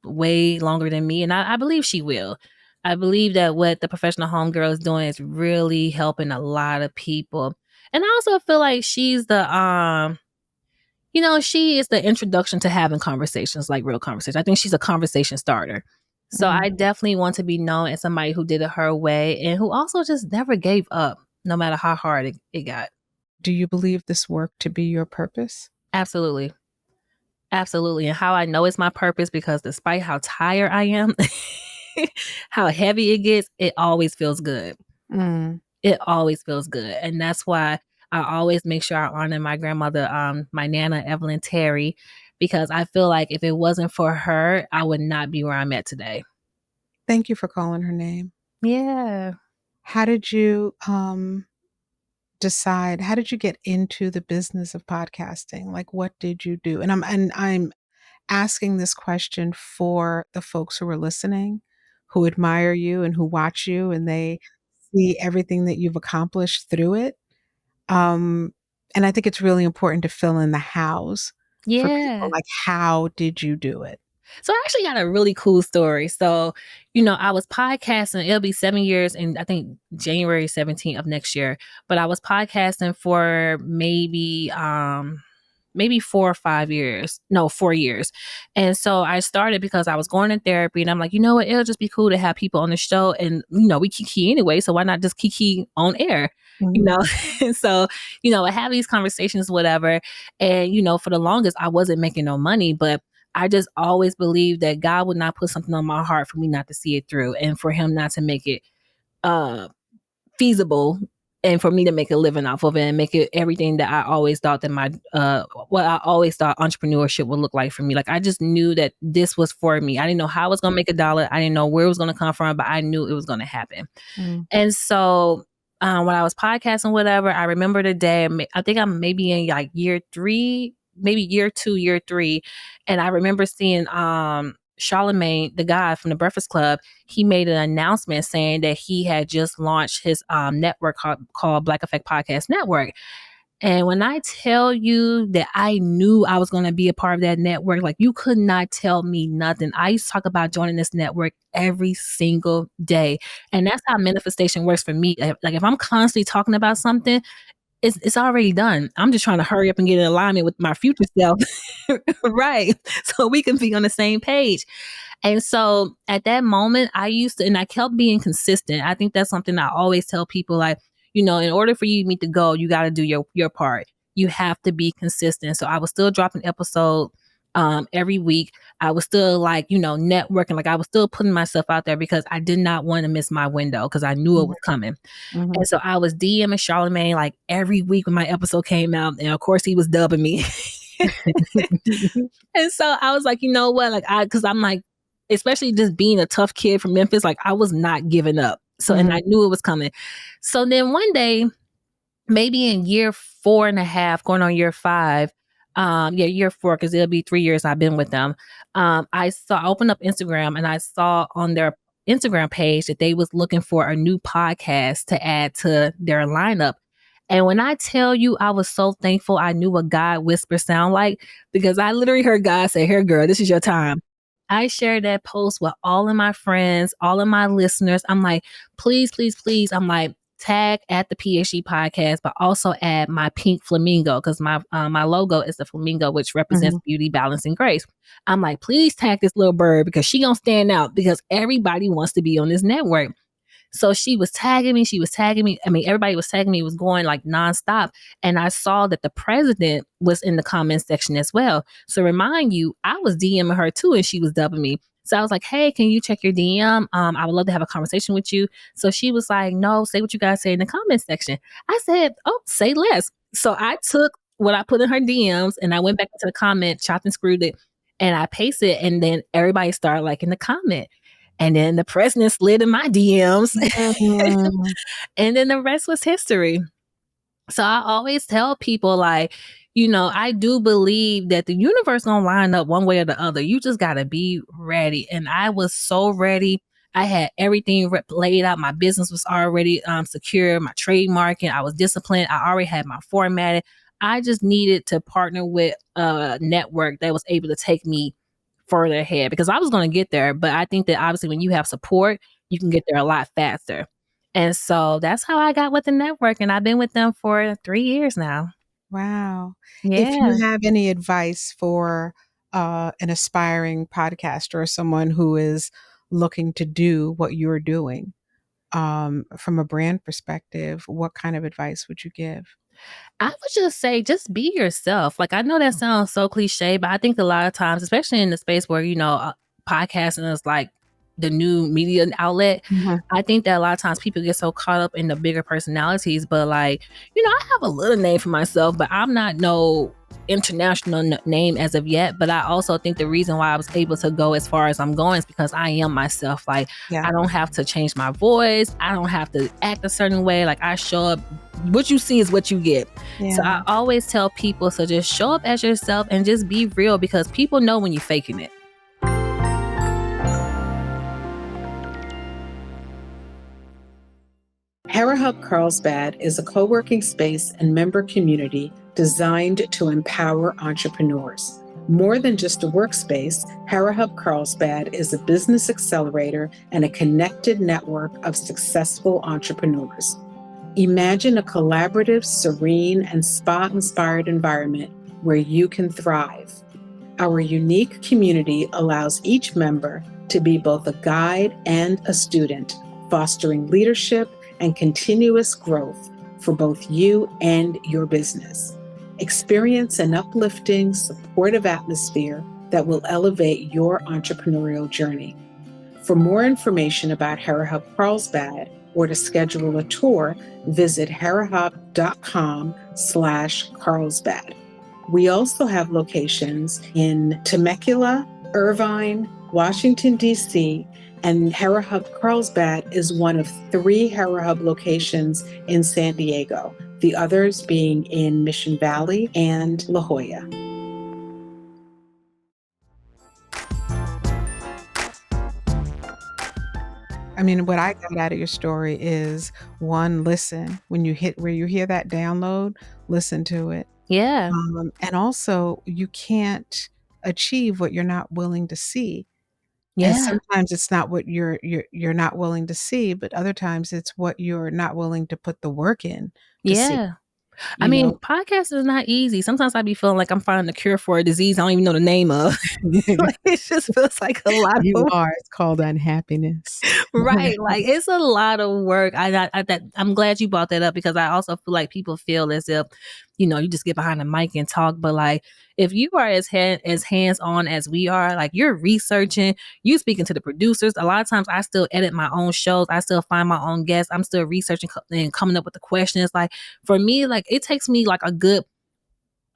way longer than me, and I believe she will. I believe that what the professional homegirl is doing is really helping a lot of people. And I also feel like she's she is the introduction to having conversations, like real conversations. I think she's a conversation starter. So I definitely want to be known as somebody who did it her way and who also just never gave up, no matter how hard it got. Do you believe this work to be your purpose? Absolutely. Absolutely. And how I know it's my purpose, because despite how tired I am, how heavy it gets, it always feels good. Mm. It always feels good. And that's why I always make sure I honor my grandmother, my Nana, Evelyn Terry, because I feel like if it wasn't for her, I would not be where I'm at today. Thank you for calling her name. Yeah. How did you decide? How did you get into the business of podcasting? Like, what did you do? And I'm asking this question for the folks who are listening, who admire you and who watch you, and they see everything that you've accomplished through it. Um, and I think it's really important to fill in the hows for people. Yeah. Like, how did you do it? So I actually got a really cool story. So, I was podcasting. It'll be 7 years in, I think, January 17th of next year. But I was podcasting for maybe 4 or 5 years. No, 4 years. And so I started because I was going to therapy, and I'm like, you know what? It'll just be cool to have people on the show. And, we kiki anyway. So why not just kiki on air? You Mhm. know, and so, I have these conversations, whatever. And, for the longest, I wasn't making no money, but I just always believed that God would not put something on my heart for me not to see it through, and for him not to make it uh feasible, and for me to make a living off of it and make it everything that I always thought that what I always thought entrepreneurship would look like for me. Like, I just knew that this was for me. I didn't know how I was going to make a dollar. I didn't know where it was going to come from, but I knew it was going to happen. Mm. And so when I was podcasting, whatever, I remember the day, I think I'm maybe in like year 3, maybe year 2, year 3. And I remember seeing Charlemagne, the guy from the Breakfast Club. He made an announcement saying that he had just launched his network called Black Effect Podcast Network. And when I tell you that I knew I was going to be a part of that network, like, you could not tell me nothing. I used to talk about joining this network every single day. And that's how manifestation works for me. Like, if I'm constantly talking about something, it's already done. I'm just trying to hurry up and get in alignment with my future self. Right. So we can be on the same page. And so at that moment, and I kept being consistent. I think that's something I always tell people, like, in order for you to meet the goal, you got to do your part. You have to be consistent. So I was still dropping episode every week. I was still, like, networking. Like, I was still putting myself out there because I did not want to miss my window, because I knew it was coming. Mhm. And so I was DMing Charlemagne like every week when my episode came out. And of course he was dubbing me. And so I was like, you know what? Like, because I'm like, especially just being a tough kid from Memphis, like, I was not giving up. So, and I knew it was coming. So then one day, maybe in year 4.5, going on year 5, year 4, because it'll be 3 years I've been with them. I opened up Instagram, and I saw on their Instagram page that they was looking for a new podcast to add to their lineup. And when I tell you, I was so thankful I knew what God whisper sound like, because I literally heard God say, "Here, girl, this is your time." I shared that post with all of my friends, all of my listeners. I'm like, please, please, please. I'm like, tag at the PhD podcast, but also add my pink flamingo, because my logo is the flamingo, which represents beauty, balance, and grace. I'm like, please tag this little bird, because she gonna stand out, because everybody wants to be on this network. So she was tagging me. She was tagging me. I mean, everybody was tagging me. It was going like nonstop. And I saw that the president was in the comment section as well. So remind you, I was DMing her too, and she was dubbing me. So I was like, hey, can you check your DM? I would love to have a conversation with you. So she was like, no, say what you guys say in the comment section. I said, oh, say less. So I took what I put in her DMs, and I went back into the comment, chopped and screwed it, and I pasted it. And then everybody started liking the comment. And then the president slid in my DMs. Mhm. And then the rest was history. So I always tell people, like, I do believe that the universe gonna line up one way or the other. You just gotta be ready. And I was so ready. I had everything laid out. My business was already secure. My trademarking, I was disciplined. I already had my formatted. I just needed to partner with a network that was able to take me further ahead, because I was going to get there. But I think that obviously when you have support, you can get there a lot faster. And so that's how I got with the network. And I've been with them for 3 years now. Wow. If Yeah. you have any advice for an aspiring podcaster or someone who is looking to do what you're doing. From a brand perspective, what kind of advice would you give? I would just say, just be yourself. Like, I know that sounds so cliche, but I think a lot of times, especially in the space where, podcasting is like the new media outlet, Mhm. I think that a lot of times people get so caught up in the bigger personalities. But like, I have a little name for myself, but I'm not no international name as of yet. But I also think the reason why I was able to go as far as I'm going is because I am myself. Like, Yeah. I don't have to change my voice. I don't have to act a certain way. Like, I show up, what you see is what you get. So Yeah. I always tell people to just show up as yourself and just be real, because people know when you're faking it. HeraHub Carlsbad is a co-working space and member community designed to empower entrepreneurs. More than just a workspace, HeraHub Carlsbad is a business accelerator and a connected network of successful entrepreneurs. Imagine a collaborative, serene, and spa-inspired environment where you can thrive. Our unique community allows each member to be both a guide and a student, fostering leadership and continuous growth for both you and your business. Experience an uplifting, supportive atmosphere that will elevate your entrepreneurial journey. For more information about HeraHub Carlsbad or to schedule a tour, visit herahub.com/Carlsbad. We also have locations in Temecula, Irvine, Washington, D.C., and HeraHub Carlsbad is one of 3 HeraHub locations in San Diego, the others being in Mission Valley and La Jolla. I mean, what I got out of your story is, one, listen. When you hit where you hear that download, listen to it. Yeah. And also, you can't achieve what you're not willing to see. And Yeah. sometimes it's not what you're not willing to see, but other times it's what you're not willing to put the work in to see, Yeah. I you mean, know? podcast is not easy. Sometimes I be feeling like I'm finding a cure for a disease I don't even know the name of. Like, it just feels like a lot You of are. It's called unhappiness. right. Like, it's a lot of work. I'm glad you brought that up, because I also feel like people feel as if, you just get behind the mic and talk. But like, if you are as hands on as we are, like, you're researching, you speaking to the producers. A lot of times I still edit my own shows. I still find my own guests. I'm still researching and coming up with the questions. Like, for me, like, it takes me like a good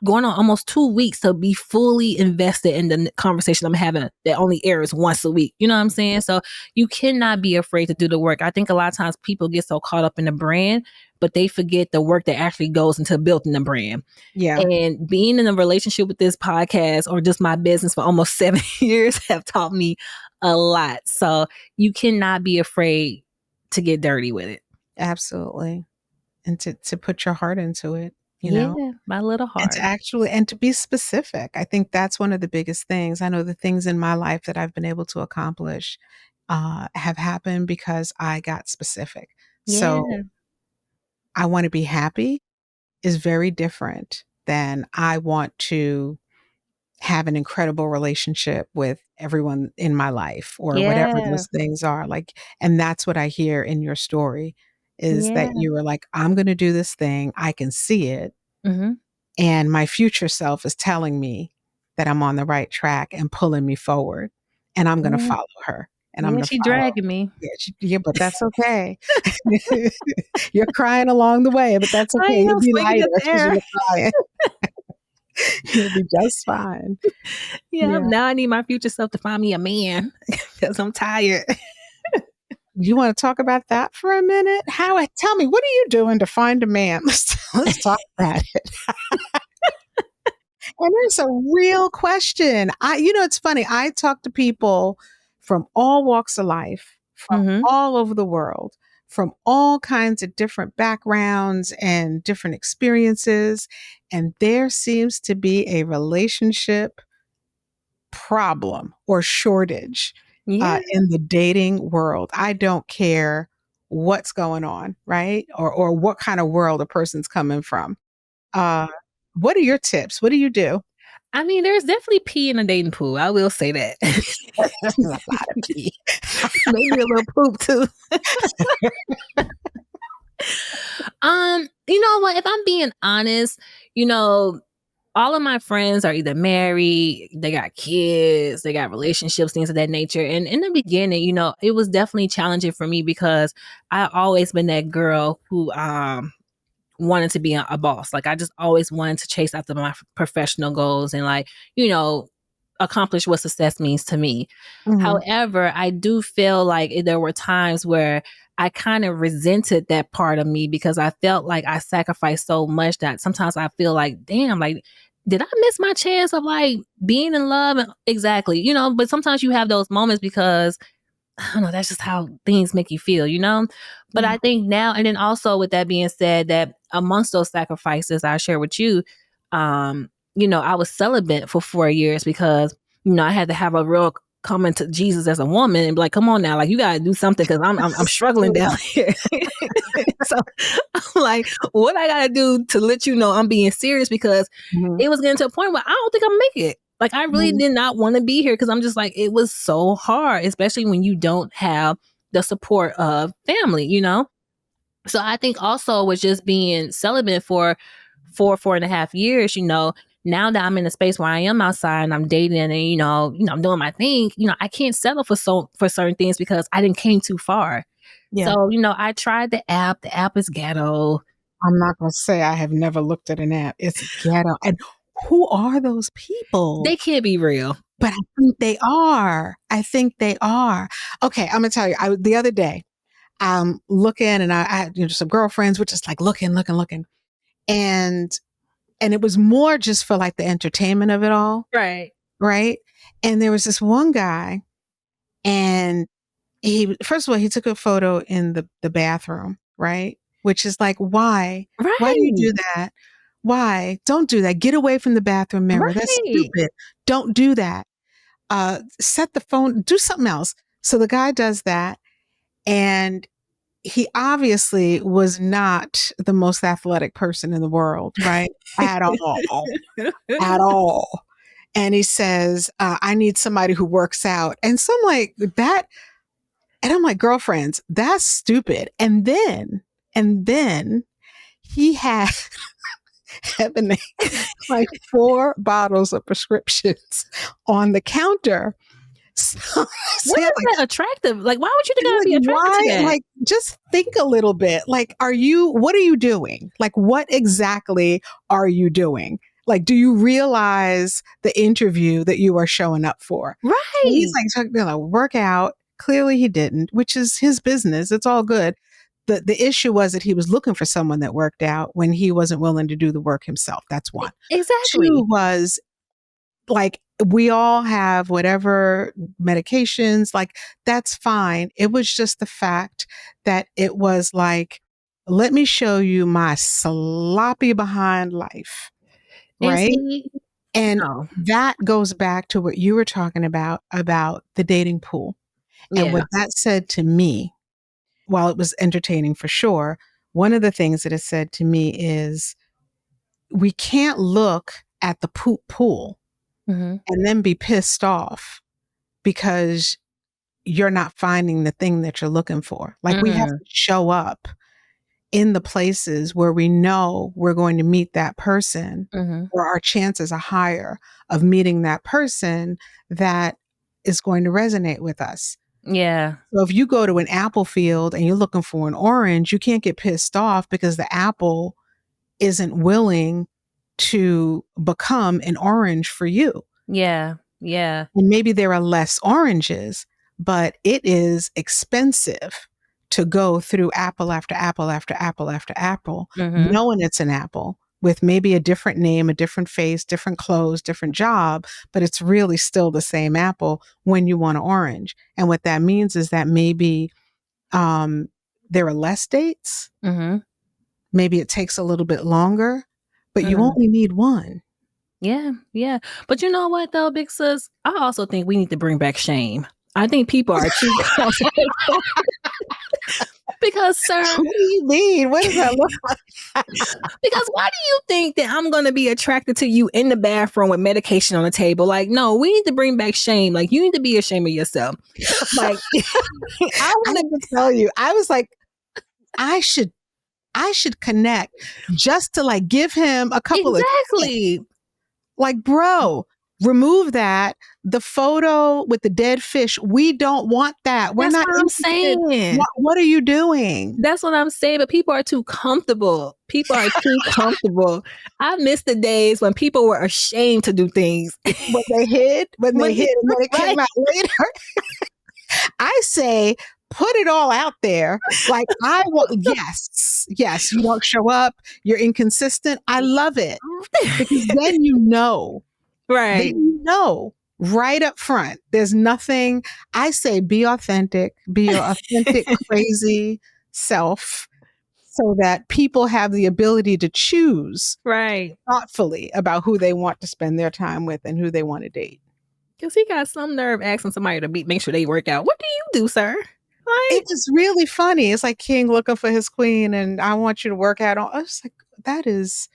going on almost 2 weeks to be fully invested in the conversation I'm having that only airs once a week. You know what I'm saying? So you cannot be afraid to do the work. I think a lot of times people get so caught up in the brand, but they forget the work that actually goes into building the brand. Yeah, And being in a relationship with this podcast or just my business for almost 7 years have taught me a lot. So you cannot be afraid to get dirty with it. absolutely. And to put your heart into it, you know? Yeah, my little And to heart. actually and to be specific. I think that's one of the biggest things. I know the things in my life that I've been able to accomplish, have happened because I got specific. So, Yeah. I wanna be happy is very different than I want to have an incredible relationship with everyone in my life or whatever Yeah. those things are, like, and that's what I hear in your story is that Yeah. you were like, "I'm gonna do this thing, I can see it, Hmm. and my future self is telling me that I'm on the right track and pulling me forward, and I'm gonna Yeah. follow her, and I'm Yeah, gonna she follow." dragging me. Yeah, but that's okay. You're crying along the way, but that's I okay, you'll am be swinging lighter at the as air. you're crying. You'll be just fine. Yeah, Yeah. now I need my future self to find me a man because I'm tired. You wanna talk about that for a minute? Tell me, what are you doing to find a man? Let's talk about it. And it's a real question. It's funny, I talk to people from all walks of life, from Mhm. all over the world, from all kinds of different backgrounds and different experiences, and there seems to be a relationship problem or shortage, Yeah, in the dating world. I don't care what's going on, right? Or what kind of world a person's coming from. Uh, what are your tips? What do you do? I mean, there's definitely pee in the dating pool, I will say that. A lot of pee. Maybe a little poop too. You know what? If I'm being honest, you know, all of my friends are either married, they got kids, they got relationships, things of that nature. And in the beginning, you know, it was definitely challenging for me because I always been that girl who wanted to be a boss. Like I just always wanted to chase after my professional goals and like, you know, accomplish what success means to me. Mhm. However, I do feel like there were times where I kind of resented that part of me because I felt like I sacrificed so much that sometimes I feel like, damn, like, did I miss my chance of like being in love? Exactly, you know, but sometimes you have those moments because I don't know, that's just how things make you feel, you know? But Yeah. I think now, and then also with that being said, that amongst those sacrifices I share with you, you know, I was celibate for 4 years because, you know, I had to have a real coming to Jesus as a woman and be like, come on now, like you gotta do something because I'm struggling down here. So I'm like, what I gotta do to let you know I'm being serious because Mhm. it was getting to a point where I don't think I'm gonna make it. Like I really Mhm. did not want to be here because I'm just like, it was so hard, especially when you don't have the support of family, you know? So I think also with just being celibate for 4.5 years, you know, now that I'm in a space where I am outside and I'm dating and I'm doing my thing, you know, I can't settle for certain things because I didn't came too far. Yeah. So, you know, I tried the app. The app is ghetto. I'm not gonna say I have never looked at an app. It's ghetto. And who are those people? They can't be real. But I think they are. I think they are. Okay, I'm gonna tell you. The other day, I'm looking, and I had some girlfriends were just like looking, and it was more just for like the entertainment of it all, Right. right? And there was this one guy, and he first of all he took a photo in the bathroom, right? Which is like, why? Why do you Right. do that? Why? Don't do that. Get away from the bathroom mirror. That's Right. stupid. Don't do that. Set the phone, do something else. So the guy does that. And he obviously was not the most athletic person in the world, right? At all. At all. And he says, I need somebody who works out. And so I'm like, that, and I'm like, girlfriends, that's stupid. And then he had Ebony like 4 bottles of prescriptions on the counter. So, so What yeah, is that attractive? Like, why would you think I'd like, be attracted to why? that? Like, just think a little bit. Like, what are you doing? Like, what exactly are you doing? Like, do you realize the interview that you are showing up for? And he's Right. like, work out. Clearly he didn't, which is his business. It's all good. The issue was that he was looking for someone that worked out when he wasn't willing to do the work himself. That's one. Two Exactly. was like we all have whatever medications, like that's fine. It was just the fact that it was like, let me show you my sloppy behind life, And right? see, And no. that goes back to what you were talking about the dating pool. And Yeah. what that said to me, while it was entertaining for sure, one of the things that it said to me is we can't look at the poop pool Hmm. and then be pissed off because you're not finding the thing that you're looking for. Like we have Hmm. to show up in the places where we know we're going to meet that person, Hmm. or our chances are higher of meeting that person that is going to resonate with us. Yeah. So if you go to an apple field and you're looking for an orange, you can't get pissed off because the apple isn't willing to become an orange for you. Yeah. Yeah. And maybe there are less oranges, but it is expensive to go through apple after apple after apple after apple, Hmm. knowing it's an apple with maybe a different name, a different face, different clothes, different job, but it's really still the same apple when you want an orange. And what that means is that maybe um, there are less dates. Hmm. Maybe it takes a little bit longer, but you Hmm. only need one. Yeah. Yeah. But you know what though, big sis? I also think we need to bring back shame. I think people are too Because, sir, What do you mean? What does that look like? because why do you think that I'm going to be attracted to you in the bathroom with medication on the table? Like, no, we need to bring back shame. Like, you need to be ashamed of yourself. Like, I I want have to tell you, I was like, I should connect just to like give him a couple of tips. exactly. Like, bro, remove that. The photo with the dead fish, we don't want that. We're That's not what I'm interested. saying. What are you doing? That's what I'm saying. But people are too comfortable. People are too comfortable. I miss the days when people were ashamed to do things. When they hid, and then it Right. came out later. I say, put it all out there. Like, I will, yes, you don't show up, you're inconsistent. I love it because then Right. right up front. There's nothing. I say, be authentic, be your authentic, crazy self so that people have the ability to choose Right. thoughtfully about who they want to spend their time with and who they want to date. Because he got some nerve asking somebody to make sure they work out. What do you do, sir? It Like, was really funny. It's like king looking for his queen, and I want you to work out. I was like, that is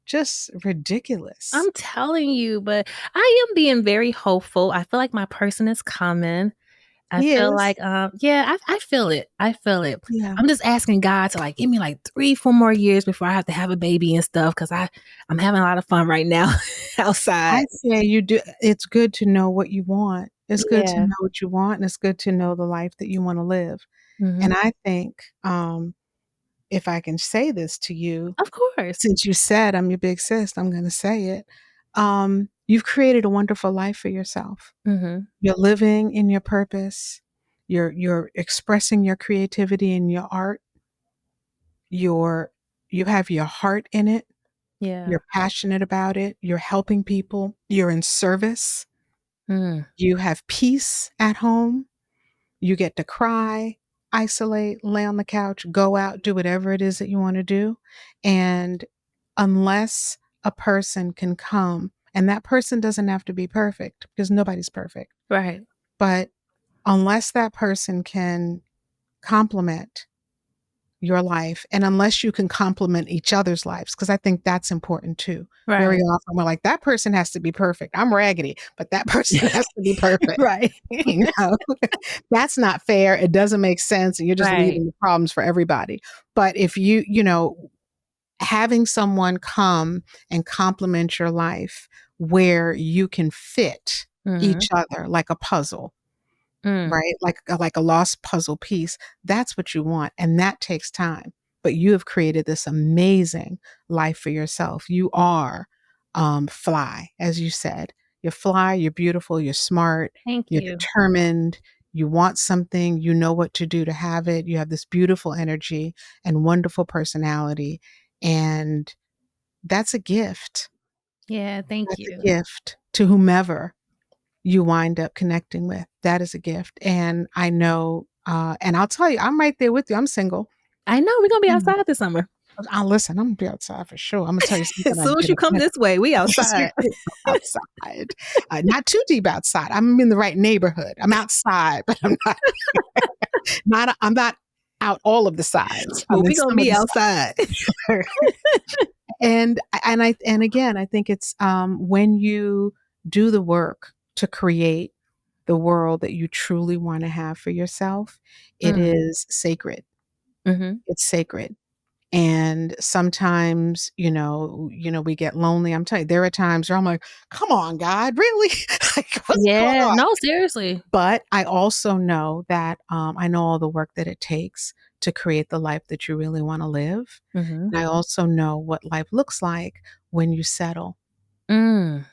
just ridiculous. I'm telling you, but I am being very hopeful. I feel like my person is coming. I He feel is. like, yeah, I feel it. I feel it. Yeah. I'm just asking God to like give me like 3-4 more years before I have to have a baby and stuff because I'm having a lot of fun right now outside. I say you do. It's good to know what you want. It's good to Yeah. know what you want, and it's good to know the life that you want to live. Mhm. And I think, if I can say this to you, Of course. since you said I'm your big sis, I'm going to say it. You've created a wonderful life for yourself. Mhm. You're living in your purpose. You're expressing your creativity in your art. You have your heart in it. Yeah. You're passionate about it. You're helping people. You're in service. Mm. You have peace at home. You get to cry, isolate, lay on the couch, go out, do whatever it is that you want to do. And unless a person can come, and that person doesn't have to be perfect because nobody's perfect, Right. but unless that person can complement your life and unless you can complement each other's lives, because I think that's important too. Very Right. often we're like, that person has to be perfect. I'm raggedy, but that person has to be perfect. Right. You know, that's not fair. It doesn't make sense. And you're just Right. leaving the problems for everybody. But if having someone come and complement your life where you can fit Mhm. each other like a puzzle, Mm. right? Like a lost puzzle piece. That's what you want. And that takes time. But you have created this amazing life for yourself. You are fly, as you said. You're fly, you're beautiful, you're smart, Thank you're you. determined, you want something, you know what to do to have it. You have this beautiful energy and wonderful personality. And that's a gift. Yeah, thank That's you. a gift to whomever you wind up connecting with. That is a gift. And I know, and I'll tell you, I'm right there with you. I'm single. I know we're gonna be Mm. outside this summer. Listen, I'm gonna be outside for sure. I'm gonna tell you something As I soon as did. you come this way, we outside. Outside, not too deep outside. I'm in the right neighborhood. I'm outside, but I'm not. I'm not out all of the sides. But I'm in we gonna some of be the outside. sides. And again, I think it's when you do the work to create the world that you truly want to have for yourself, it Mm. is sacred. Mhm. It's sacred. And sometimes, we get lonely. I'm telling you, there are times where I'm like, come on, God, really? Like, what's going Yeah, on? no, seriously. But I also know that I know all the work that it takes to create the life that you really want to live. Mhm. And I also know what life looks like when you settle Mm.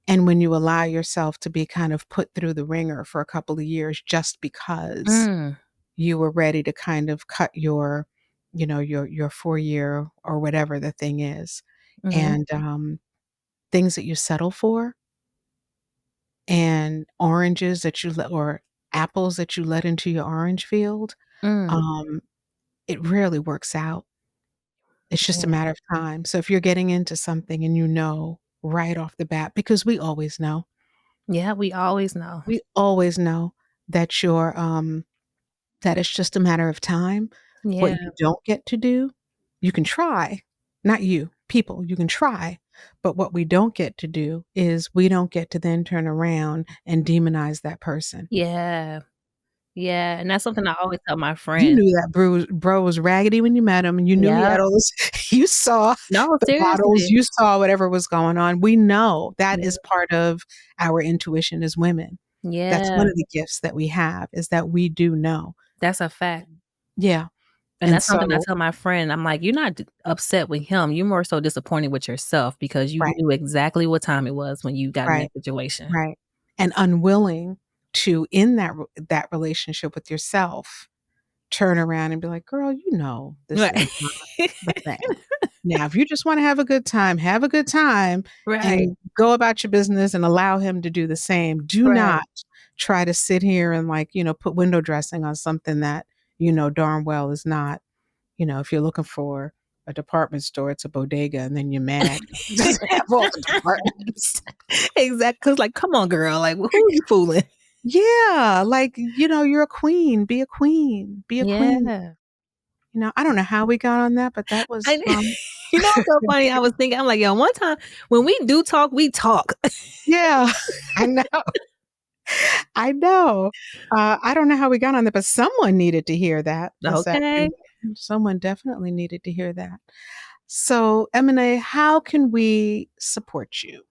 and when you allow yourself to be kind of put through the ringer for a couple of years just because Mm. you were ready to kind of cut your 4 year or whatever the thing is. Mhm. And things that you settle for and oranges that you let or apples that you let into your orange field, Mm. um, it rarely works out. It's just a Yeah. matter of time. So if you're getting into something and you know right off the bat, because Yeah, we always know. we always know that that it's just a matter of time. What Yeah. you don't get to do, you can try. Not you, people, you can try. But what we don't get to do is we don't get to then turn around and demonize that person. Yeah. Yeah, and that's something I always tell my You friends. knew that bro was raggedy when you met him, and you knew he Yep. had all this you saw No, the bottles, seriously. you saw whatever was going on. We know that Yeah. is part of our intuition as women. That's one Yeah, of the gifts that we have, is that we do know. that's a fact, Yeah, and and that's something I so tell my friend. I'm like, "You're not d upset with him, you're more so disappointed with yourself because you right, knew exactly what time it was when you got in right, that situation." right, and unwilling to, in that relationship with yourself, turn around and be like, "Girl, you know this Right. is not the thing. Now, if you just wanna have a good time Right, and go about your business and allow him to do the same. Do right. not try to sit here and, like, put window dressing on something that you know darn well is not, if you're looking for a department store, it's a bodega, and then you're mad 'cause it doesn't have all the departments. Exact 'cause like, "Come on, girl, like, who are you fooling?" Yeah, like, you're a queen, be a queen, be a queen. Yeah. I don't know how we got on that, but that I was, you know what's so funny? I was thinking, I'm like, "Yo, one time when we do talk, we talk." yeah, I know. I know. I don't know how we got on that, but someone needed to hear that. Okay. Someone definitely needed to hear that. So, Emily, how can we support you?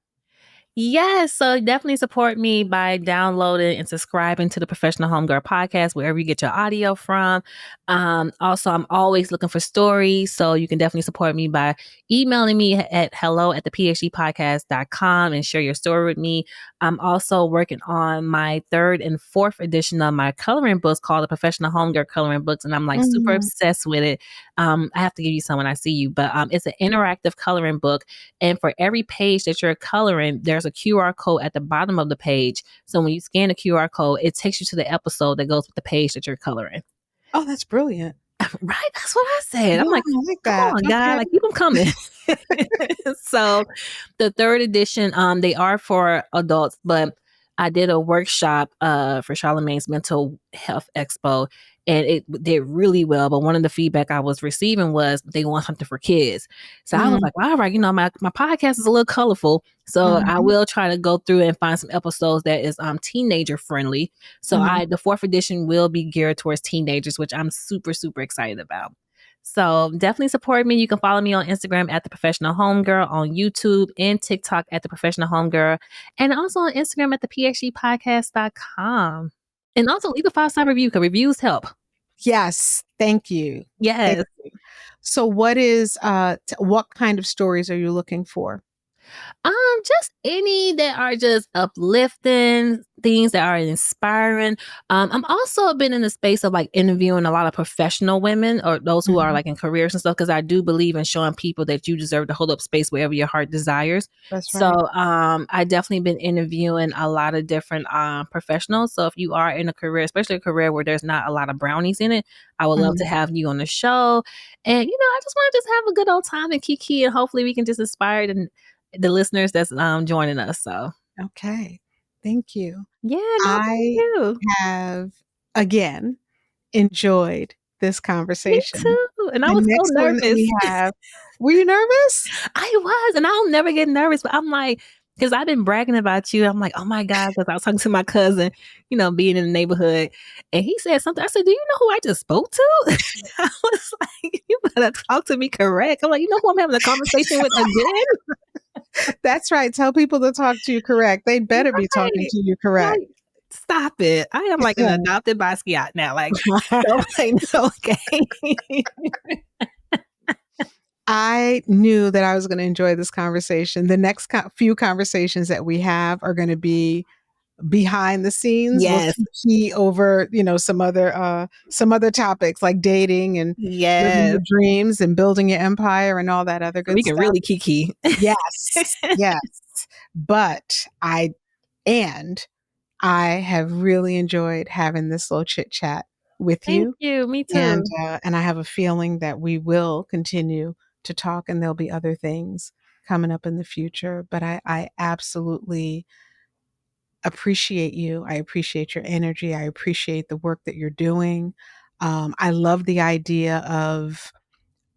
Yes, so definitely support me by downloading and subscribing to the Professional Homegirl podcast wherever you get your audio from. Also, I'm always looking for stories, so you can definitely support me by emailing me at hello@thephdpodcast.com and share your story with me. I'm also working on my third and fourth edition of my coloring books called the Professional Homegirl Coloring Books, and I'm like super Mhm, obsessed with it. I have to give you some when I see you, but it's an interactive coloring book, and for every page that you're coloring, there's a QR code at the bottom of the page. So when you scan the QR code, it takes you to the episode that goes with the page that you're coloring. oh, that's brilliant. Right? That's what I said. I'm Yeah, like, I like come that. on, guy, Okay. like keep them coming. So the third edition, they are for adults, but I did a workshop for Charlemagne's mental health expo, and it did really well. But one of the feedback I was receiving was they want something for kids. So I was Mm, like, well, all right, my podcast is a little colorful. So I mhm, will try to go through and find some episodes that is teenager friendly. So mhm. the fourth edition will be geared towards teenagers, which I'm super, super excited about. So definitely support me. You can follow me on Instagram at the Professional Homegirl, on YouTube and TikTok at the Professional Homegirl, and also on Instagram at the phdpodcast.com. And also leave a 5-star review because reviews help. Yes, thank you. Thank Yes. you. So what kind of stories are you looking for? Just any that are just uplifting, things that are inspiring. I'm also been in the space of like interviewing a lot of professional women or those who are Mhm, like in careers and stuff because I do believe in showing people that you deserve to hold up space wherever your heart desires. that's So right. I definitely been interviewing a lot of different professionals. So if you are in a career, especially a career where there's not a lot of brownies in it, I would love to Mhm. have you on the show. And I just want to just have a good old time and kiki, and hopefully we can just inspire the listeners that's joining us. So Okay. Thank you. yeah, no, thank I you. have, again, enjoyed this Me conversation. too. And I The was so next one that nervous. we have, were you nervous? I was, and I'll never get nervous, but I'm like, because I've been bragging about you. I'm like, oh my God, because I was talking to my cousin, being in the neighborhood, and he said something. I said, do you know who I just spoke to? I was like, you better talk to me correct. I'm like, you know who I'm having a conversation with again? That's right, tell people to talk to you correct. They better be talking Right. to you correct. Like, stop it. I am like an adopted Basquiat now. Like, don't play no game. I knew that I was gonna enjoy this conversation. The next few conversations that we have are gonna be behind the scenes. We'll Yes. key over, some other topics like dating and living Yes. your dreams and building your empire and all that other So we good can stuff. really kiki. Yes, yes. But and I have really enjoyed having this little chit chat with Thank you, you. Me and too. I have a feeling that we will continue to talk, and there'll be other things coming up in the future. But I absolutely appreciate you. I appreciate your energy. I appreciate the work that you're doing. I love the idea of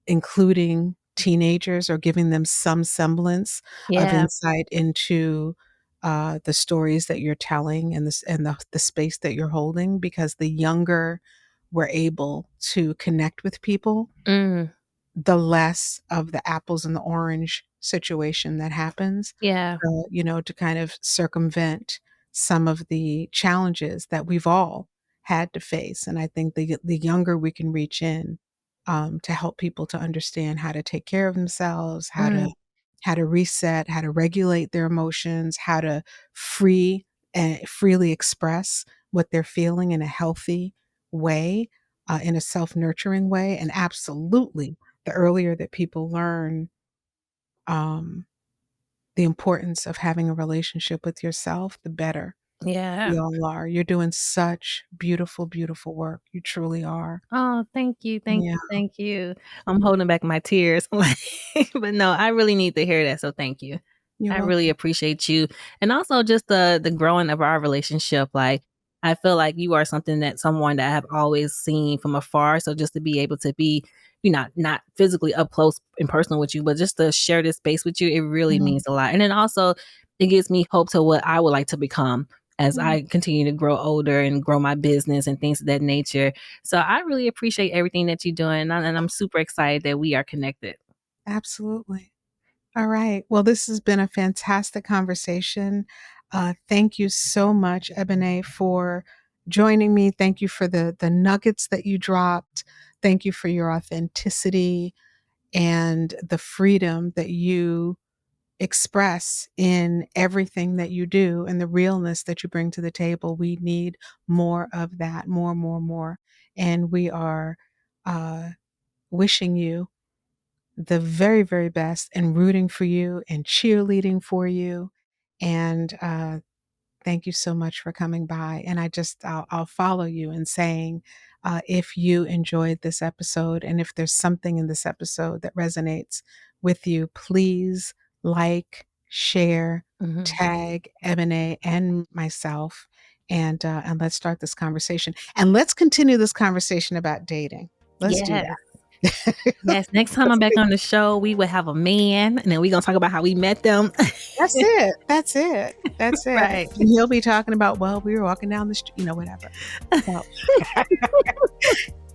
including teenagers or giving them some semblance of Yeah. insight into the stories that you're telling and the space that you're holding, because the younger we're able to connect with people, Mm, the less of the apples and the orange situation that happens, yeah. to kind of circumvent some of the challenges that we've all had to face. And I think the younger we can reach in, to help people to understand how to take care of themselves, Mm, how to reset, how to regulate their emotions, how to free and freely express what they're feeling in a healthy way, in a self-nurturing way. And absolutely, the earlier that people learn, um, the importance of having a relationship with yourself, the better yeah. we all are. You're doing such beautiful, beautiful work. You truly are. Oh, thank you, thank Yeah, you, thank you. I'm holding back my tears, but no, I really need to hear that, so thank you. you're I really welcome. appreciate you, and also just the growing of our relationship, like, I feel like you are someone that I have always seen from afar, so just to be able to be, not physically up close and personal with you, but just to share this space with you, it really Mhm, means a lot, and then also, it gives me hope to what I would like to become as mhm. I continue to grow older and grow my business and things of that nature. So I really appreciate everything that you're doing, and I'm super excited that we are connected. Absolutely. All right. Well, this has been a fantastic conversation. Thank you so much, Ebony, for joining me. Thank you for the nuggets that you dropped. Thank you for your authenticity and the freedom that you express in everything that you do and the realness that you bring to the table. We need more of that, more, more, more. And we are uh, wishing you the very, very best and rooting for you and cheerleading for you. And thank you so much for coming by. And I'll follow you in saying, if you enjoyed this episode and if there's something in this episode that resonates with you, please like, share, Mhm. tag Ebony and myself, and let's start this conversation. And let's continue this conversation about dating. Let's do Yes. that. Yes, next time I'm back on the show, we will have a man, and then we gonna talk about how we met them. That's it. That's it. That's it. Right. And he'll be talking about, well, we were walking down the street, whatever. So,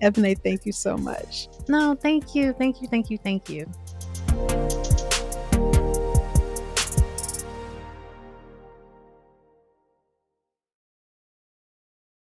Ebony, thank you so much. No, thank you, thank you, thank you, thank you.